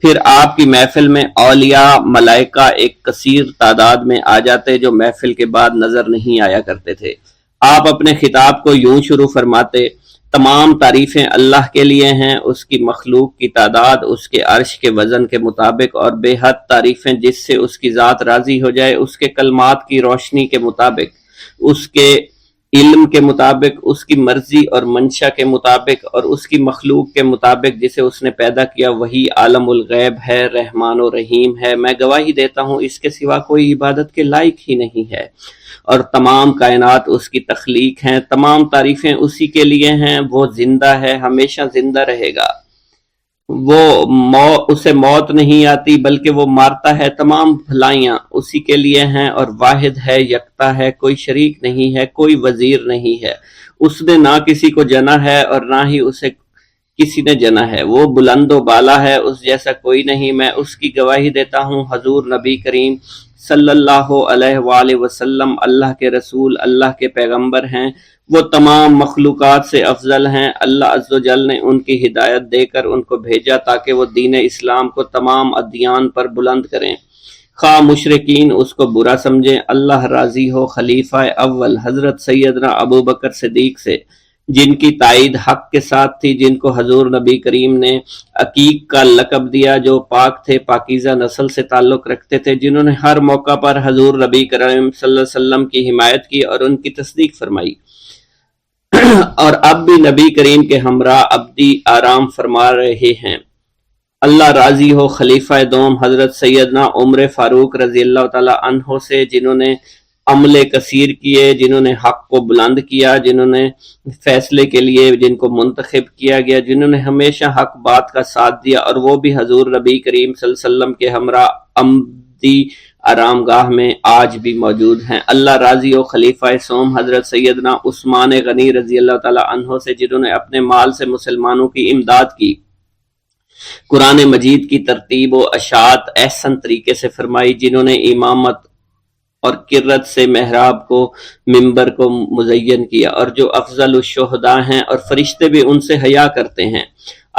پھر آپ کی محفل میں اولیاء ملائکہ ایک کثیر تعداد میں آ جاتے جو محفل کے بعد نظر نہیں آیا کرتے تھے۔ آپ اپنے خطاب کو یوں شروع فرماتے، تمام تعریفیں اللہ کے لیے ہیں، اس کی مخلوق کی تعداد اس کے عرش کے وزن کے مطابق اور بے حد تعریفیں جس سے اس کی ذات راضی ہو جائے، اس کے کلمات کی روشنی کے مطابق، اس کے علم کے مطابق، اس کی مرضی اور منشا کے مطابق اور اس کی مخلوق کے مطابق جسے اس نے پیدا کیا وہی عالم الغیب ہے، رحمان و رحیم ہے۔ میں گواہی دیتا ہوں اس کے سوا کوئی عبادت کے لائق ہی نہیں ہے، اور تمام کائنات اس کی تخلیق ہیں، تمام تعریفیں اسی کے لیے ہیں۔ وہ زندہ ہے، ہمیشہ زندہ رہے گا، اسے موت نہیں آتی بلکہ وہ مارتا ہے، تمام بھلائیاں اسی کے لیے ہیں اور واحد ہے، یکتا ہے، کوئی شریک نہیں ہے، کوئی وزیر نہیں ہے۔ اس نے نہ کسی کو جنا ہے اور نہ ہی اسے کسی نے جنا ہے، وہ بلند و بالا ہے، اس جیسا کوئی نہیں۔ میں اس کی گواہی دیتا ہوں حضور نبی کریم صلی اللہ علیہ وآلہ وسلم اللہ کے رسول، اللہ کے پیغمبر ہیں، وہ تمام مخلوقات سے افضل ہیں۔ اللہ عز و جل نے ان کی ہدایت دے کر ان کو بھیجا تاکہ وہ دین اسلام کو تمام ادیان پر بلند کریں، خواہ مشرکین اس کو برا سمجھیں۔ اللہ راضی ہو خلیفہ اول حضرت سیدنا ابو بکر صدیق سے، جن کی تائید حق کے ساتھ تھی، جن کو حضور نبی کریم نے عقیق کا لقب دیا، جو پاک تھے، پاکیزہ نسل سے تعلق رکھتے تھے، جنہوں نے ہر موقع پر حضور نبی کریم صلی اللہ علیہ وسلم کی حمایت کی اور ان کی تصدیق فرمائی، اور اب بھی نبی کریم کے ہمراہ ابدی آرام فرما رہے ہیں۔ اللہ راضی ہو خلیفہ دوم حضرت سیدنا عمر فاروق رضی اللہ تعالی عنہ سے، جنہوں نے عمل کثیر کیے، جنہوں نے حق کو بلند کیا، جنہوں نے فیصلے کے لیے جن کو منتخب کیا گیا، جنہوں نے ہمیشہ حق بات کا ساتھ دیا، اور وہ بھی حضور نبی کریم صلی اللہ علیہ وسلم کے ہمراہ ابدی آرام گاہ میں آج بھی موجود ہیں۔ اللہ راضی ہو خلیفہ سوم حضرت سیدنا عثمان غنی رضی اللہ تعالی عنہ سے، جنہوں نے اپنے مال سے مسلمانوں کی امداد کی، قرآن مجید کی ترتیب و اشاعت احسن طریقے سے فرمائی، جنہوں نے امامت اور قرت سے محراب کو، منبر کو مزین کیا، اور جو افضل الشہداء ہیں اور فرشتے بھی ان سے حیا کرتے ہیں۔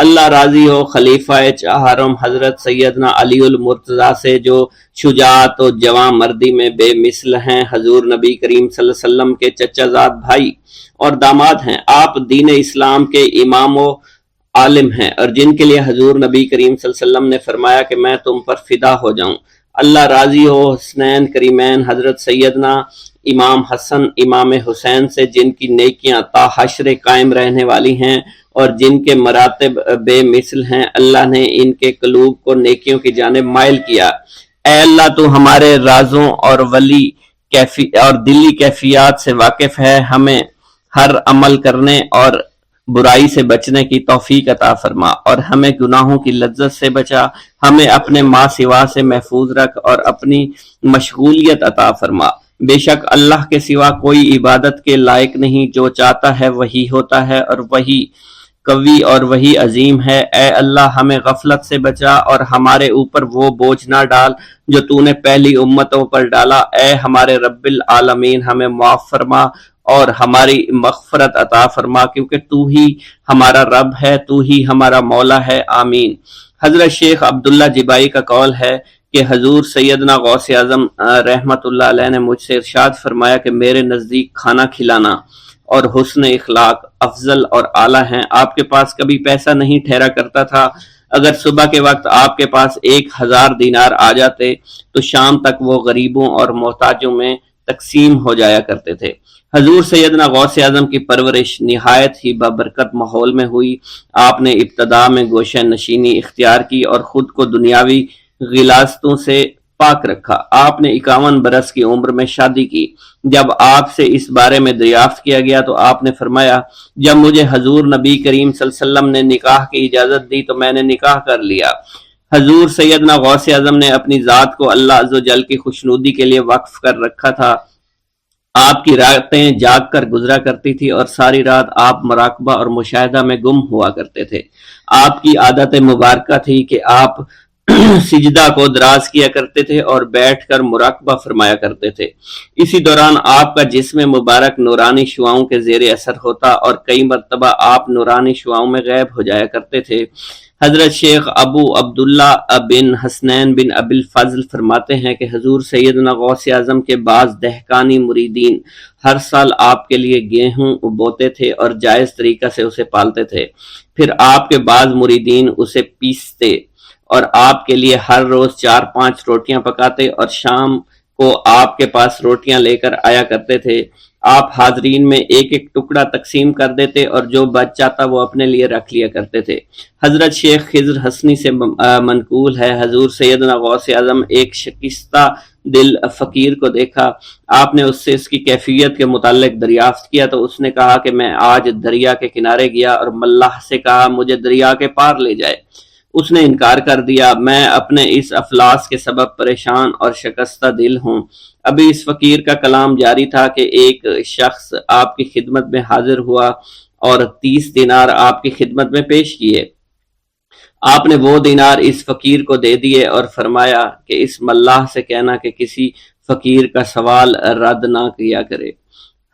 اللہ راضی ہو خلیفہ چہارم حضرت سیدنا علی المرتضیٰ سے، جو شجاعت و جواں مردی میں بے مثل ہیں، حضور نبی کریم صلی اللہ علیہ وسلم کے چچا زاد بھائی اور داماد ہیں۔ آپ دین اسلام کے امام و عالم ہیں، اور جن کے لیے حضور نبی کریم صلی اللہ علیہ وسلم نے فرمایا کہ میں تم پر فدا ہو جاؤں۔ اللہ راضی ہو حسنین کریمین حضرت سیدنا امام حسن امام حسین سے جن کی نیکیاں تا حشر قائم رہنے والی ہیں اور جن کے مراتب بے مثل ہیں، اللہ نے ان کے قلوب کو نیکیوں کی جانب مائل کیا۔ اے اللہ تو ہمارے رازوں اور اور دلی کیفیات سے واقف ہے، ہمیں ہر عمل کرنے اور برائی سے بچنے کی توفیق عطا فرما اور ہمیں گناہوں کی لذت سے بچا، ہمیں اپنے ما سوا سے محفوظ رکھ اور اپنی مشغولیت عطا فرما۔ بے شک اللہ کے سوا کوئی عبادت کے لائق نہیں، جو چاہتا ہے وہی ہوتا ہے اور وہی قوی اور وہی عظیم ہے۔ اے اللہ ہمیں غفلت سے بچا اور ہمارے اوپر وہ بوجھ نہ ڈال جو تو نے پہلی امتوں پر ڈالا۔ اے ہمارے رب العالمین ہمیں معاف فرما اور ہماری مغفرت عطا فرما، کیونکہ تو ہی ہمارا رب ہے، تو ہی ہمارا مولا ہے، آمین۔ حضرت شیخ عبداللہ جبائی کا قول ہے کہ حضور سیدنا غوث اعظم رحمت اللہ علیہ نے مجھ سے ارشاد فرمایا کہ میرے نزدیک کھانا کھلانا اور حسن اخلاق افضل اور اعلیٰ ہیں۔ آپ کے پاس کبھی پیسہ نہیں ٹھہرا کرتا تھا، اگر صبح کے وقت آپ کے پاس 1000 دینار آ جاتے تو شام تک وہ غریبوں اور محتاجوں میں تقسیم ہو جایا کرتے تھے۔ حضور سیدنا غوث اعظم کی پرورش نہایت ہی بابرکت ماحول میں ہوئی۔ آپ نے ابتدا میں گوشہ نشینی اختیار کی اور خود کو دنیاوی غلاظتوں سے پاک رکھا۔ آپ نے 51 برس کی عمر میں شادی کی۔ جب آپ سے اس بارے میں دریافت کیا گیا تو آپ نے فرمایا، جب مجھے حضور نبی کریم صلی اللہ علیہ وسلم نے نکاح کی اجازت دی تو میں نے نکاح کر لیا۔ حضور سیدنا غوث اعظم نے اپنی ذات کو اللہ عز و جل کی خوشنودی کے لیے وقف کر رکھا تھا۔ آپ کی راتیں جاگ کر گزرا کرتی تھی اور ساری رات آپ مراقبہ اور مشاہدہ میں گم ہوا کرتے تھے۔ آپ کی عادت مبارکہ تھی کہ آپ سجدہ کو دراز کیا کرتے تھے اور بیٹھ کر مراقبہ فرمایا کرتے تھے۔ اسی دوران آپ کا جسم مبارک نورانی شعاؤں کے زیر اثر ہوتا اور کئی مرتبہ آپ نورانی شعاؤں میں غائب ہو جایا کرتے تھے۔ حضرت شیخ ابو عبداللہ بن حسنین بن ابی الفضل فرماتے ہیں کہ حضور سیدنا غوث اعظم کے بعض دہقانی مریدین ہر سال آپ کے لیے گیہوں بوتے تھے اور جائز طریقہ سے اسے پالتے تھے۔ پھر آپ کے بعض مریدین اسے پیستے اور آپ کے لیے ہر روز 4-5 روٹیاں پکاتے اور شام کو آپ کے پاس روٹیاں لے کر آیا کرتے تھے۔ آپ حاضرین میں ایک ایک ٹکڑا تقسیم کر دیتے اور جو بچ جاتا وہ اپنے لیے رکھ لیا کرتے تھے۔ حضرت شیخ خضر حسنی سے منقول ہے، حضور سیدنا غوث اعظم ایک شکستہ دل فقیر کو دیکھا۔ آپ نے اس سے اس کی کیفیت کے متعلق دریافت کیا تو اس نے کہا کہ میں آج دریا کے کنارے گیا اور ملاح سے کہا مجھے دریا کے پار لے جائے۔ اس نے انکار کر دیا۔ میں اپنے اس افلاس کے سبب پریشان اور شکستہ دل ہوں۔ ابھی اس فقیر کا کلام جاری تھا کہ ایک شخص آپ کی خدمت میں حاضر ہوا اور 30 دینار آپ کی خدمت میں پیش کیے۔ آپ نے وہ دینار اس فقیر کو دے دیے اور فرمایا کہ اس ملاح سے کہنا کہ کسی فقیر کا سوال رد نہ کیا کرے۔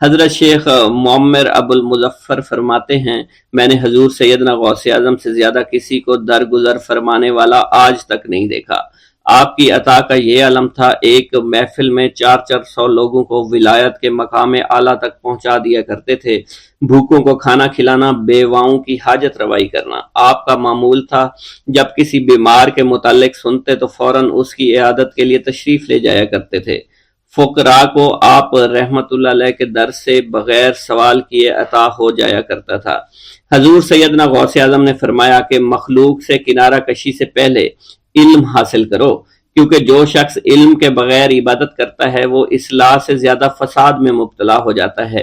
حضرت شیخ معمر ابو المظفر فرماتے ہیں، میں نے حضور سیدنا غوث اعظم سے زیادہ کسی کو درگزر فرمانے والا آج تک نہیں دیکھا۔ آپ کی عطا کا یہ علم تھا، ایک محفل میں 400 لوگوں کو ولایت کے مقام اعلیٰ تک پہنچا دیا کرتے تھے۔ بھوکوں کو کھانا کھلانا، بیواؤں کی حاجت روائی کرنا آپ کا معمول تھا۔ جب کسی بیمار کے متعلق سنتے تو فوراً اس کی عیادت کے لیے تشریف لے جایا کرتے تھے۔ فقراء کو آپ رحمت اللہ علیہ کے در سے بغیر سوال کیے عطا ہو جایا کرتا تھا۔ حضور سیدنا غوث اعظم نے فرمایا کہ مخلوق سے کنارہ کشی سے پہلے علم حاصل کرو، کیونکہ جو شخص علم کے بغیر عبادت کرتا ہے وہ اصلاح سے زیادہ فساد میں مبتلا ہو جاتا ہے۔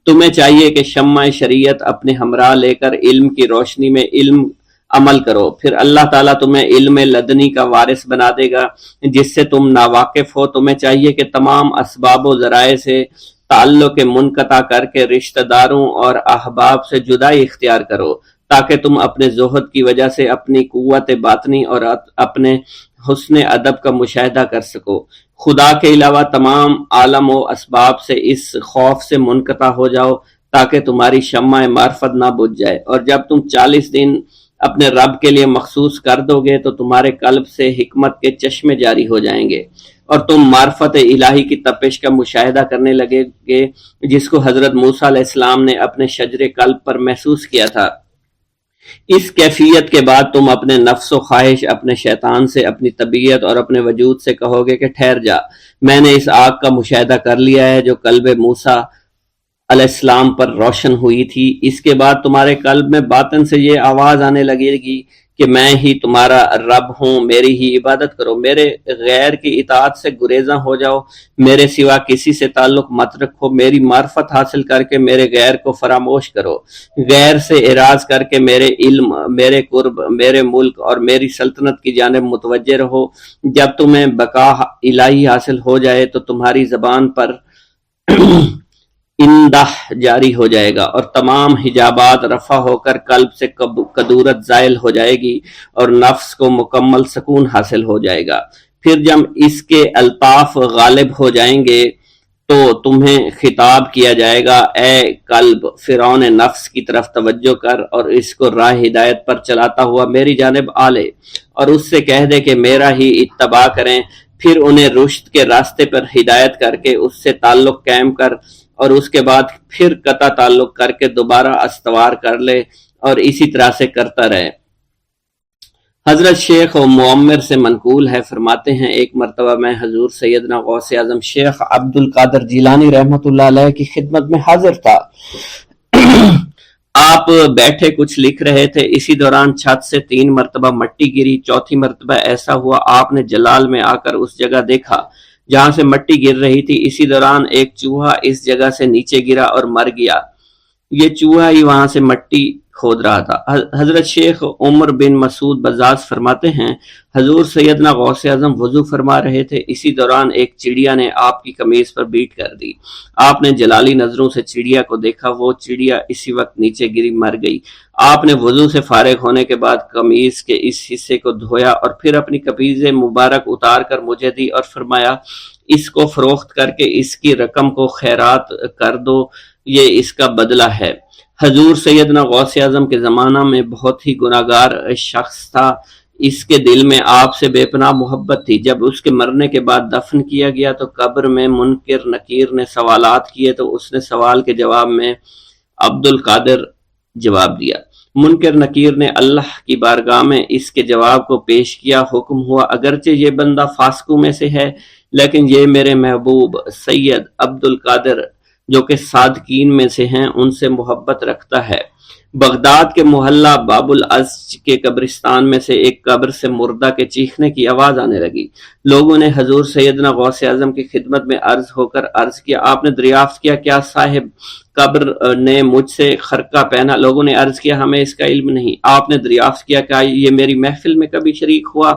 تمہیں چاہیے کہ شمع شریعت اپنے ہمراہ لے کر علم کی روشنی میں علم عمل کرو، پھر اللہ تعالیٰ تمہیں علم لدنی کا وارث بنا دے گا جس سے تم ناواقف ہو۔ تمہیں چاہیے کہ تمام اسباب و ذرائع سے تعلق منقطع کر کے رشتہ داروں اور احباب سے جدائی اختیار کرو، تاکہ تم اپنے زہد کی وجہ سے اپنی قوت باطنی اور اپنے حسن ادب کا مشاہدہ کر سکو۔ خدا کے علاوہ تمام عالم و اسباب سے اس خوف سے منقطع ہو جاؤ تاکہ تمہاری شمع معرفت نہ بجھ جائے، اور جب تم 40 دن اپنے رب کے لیے مخصوص کر دو گے تو تمہارے قلب سے حکمت کے چشمے جاری ہو جائیں گے اور تم معرفت الہی کی تپش کا مشاہدہ کرنے لگے گے، جس کو حضرت موسیٰ علیہ السلام نے اپنے شجر قلب پر محسوس کیا تھا۔ اس کیفیت کے بعد تم اپنے نفس و خواہش، اپنے شیطان سے، اپنی طبیعت اور اپنے وجود سے کہو گے کہ ٹھہر جا، میں نے اس آگ کا مشاہدہ کر لیا ہے جو قلب موسیٰ علیہ السلام پر روشن ہوئی تھی۔ اس کے بعد تمہارے قلب میں باطن سے یہ آواز آنے لگے گی کہ میں ہی تمہارا رب ہوں، میری ہی عبادت کرو، میرے غیر کی اطاعت سے گریزاں ہو جاؤ، میرے سوا کسی سے تعلق مت رکھو، میری معرفت حاصل کر کے میرے غیر کو فراموش کرو، غیر سے اعراض کر کے میرے علم، میرے قرب، میرے ملک اور میری سلطنت کی جانب متوجہ رہو۔ جب تمہیں بقا الہی حاصل ہو جائے تو تمہاری زبان پر اندہ جاری ہو جائے گا اور تمام حجابات رفع ہو کر قلب سے کدورت زائل ہو جائے گی اور نفس کو مکمل سکون حاصل ہو جائے گا۔ پھر جب اس کے الطاف غالب ہو جائیں گے تو تمہیں خطاب کیا جائے گا، اے قلب، فرعون نفس کی طرف توجہ کر اور اس کو راہ ہدایت پر چلاتا ہوا میری جانب آ لے اور اس سے کہہ دے کہ میرا ہی اتباع کریں، پھر انہیں رشد کے راستے پر ہدایت کر کے اس سے تعلق قائم کر اور اس کے بعد پھر قطع تعلق کر کے دوبارہ استوار کر لے اور اسی طرح سے کرتا رہے۔ حضرت شیخ و معمر سے منقول ہے، فرماتے ہیں ایک مرتبہ میں حضور سیدنا غوث اعظم شیخ عبد القادر جیلانی رحمۃ اللہ علیہ کی خدمت میں حاضر تھا۔ آپ بیٹھے کچھ لکھ رہے تھے، اسی دوران چھت سے 3 مرتبہ مٹی گری، چوتھی مرتبہ ایسا ہوا آپ نے جلال میں آ کر اس جگہ دیکھا جہاں سے مٹی گر رہی تھی، اسی دوران ایک چوہا اس جگہ سے نیچے گرا اور مر گیا، یہ چوہا ہی وہاں سے مٹی کھود رہا تھا۔ حضرت شیخ عمر بن مسعود بزاز فرماتے ہیں حضور سیدنا غوث اعظم وضو فرما رہے تھے، اسی دوران ایک چڑیا نے آپ کی قمیض پر بیٹ کر دی، آپ نے جلالی نظروں سے چڑیا کو دیکھا، وہ چڑیا اسی وقت نیچے گری مر گئی۔ آپ نے وضو سے فارغ ہونے کے بعد قمیض کے اس حصے کو دھویا اور پھر اپنی قمیض مبارک اتار کر مجھے دی اور فرمایا اس کو فروخت کر کے اس کی رقم کو خیرات کر دو، یہ اس کا بدلہ ہے۔ حضور سیدنا غوث اعظم کے زمانہ میں بہت ہی گناہگار شخص تھا، اس کے دل میں آپ سے بے پناہ محبت تھی۔ جب اس کے مرنے کے بعد دفن کیا گیا تو قبر میں منکر نکیر نے سوالات کیے تو اس نے سوال کے جواب میں عبد القادر جواب دیا۔ منکر نکیر نے اللہ کی بارگاہ میں اس کے جواب کو پیش کیا، حکم ہوا اگرچہ یہ بندہ فاسقوں میں سے ہے لیکن یہ میرے محبوب سید عبد القادر جو کہ صادقین میں سے ہیں ان سے محبت رکھتا ہے۔ بغداد کے محلہ باب العز کے قبرستان میں سے ایک قبر سے مردہ کے چیخنے کی آواز آنے لگی۔ لوگوں نے حضور سیدنا غوث اعظم کی خدمت میں عرض ہو کر عرض کیا، آپ نے دریافت کیا کیا صاحب قبر نے مجھ سے خرقہ پہنا؟ لوگوں نے عرض کیا ہمیں اس کا علم نہیں۔ آپ نے دریافت کیا کیا یہ میری محفل میں کبھی شریک ہوا؟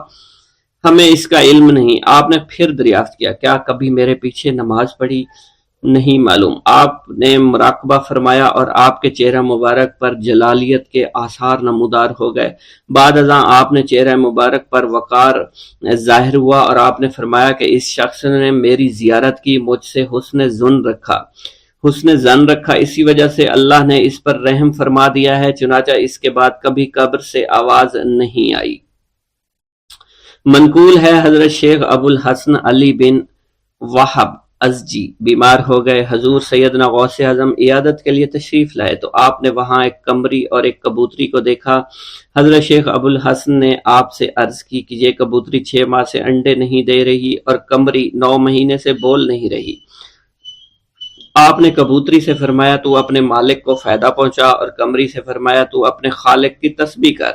ہمیں اس کا علم نہیں۔ آپ نے پھر دریافت کیا کیا کبھی میرے پیچھے نماز پڑھی؟ نہیں معلوم۔ آپ نے مراقبہ فرمایا اور آپ کے چہرہ مبارک پر جلالیت کے آثار نمودار ہو گئے۔ بعد ازاں آپ نے چہرہ مبارک پر وقار ظاہر ہوا اور آپ نے فرمایا کہ اس شخص نے میری زیارت کی، مجھ سے حسن ظن رکھا، اسی وجہ سے اللہ نے اس پر رحم فرما دیا ہے، چنانچہ اس کے بعد کبھی قبر سے آواز نہیں آئی۔ منقول ہے حضرت شیخ ابو الحسن علی بن وہب ازجی بیمار ہو گئے، حضور سیدنا غوث اعظم عیادت کے لیے تشریف لائے تو آپ نے وہاں ایک قمری اور ایک کبوتری کو دیکھا۔ حضرت شیخ ابو الحسن نے آپ سے عرض کی کہ یہ کبوتری 6 ماہ سے انڈے نہیں دے رہی اور قمری 9 مہینے سے بول نہیں رہی۔ آپ نے کبوتری سے فرمایا تو اپنے مالک کو فائدہ پہنچا اور قمری سے فرمایا تو اپنے خالق کی تسبیح کر۔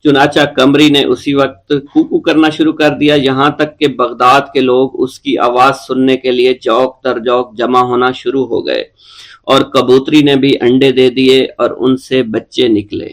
چنانچہ قمری نے اسی وقت کوکو کرنا شروع کر دیا، یہاں تک کہ بغداد کے لوگ اس کی آواز سننے کے لیے جوق در جوق جمع ہونا شروع ہو گئے اور کبوتری نے بھی انڈے دے دیے اور ان سے بچے نکلے۔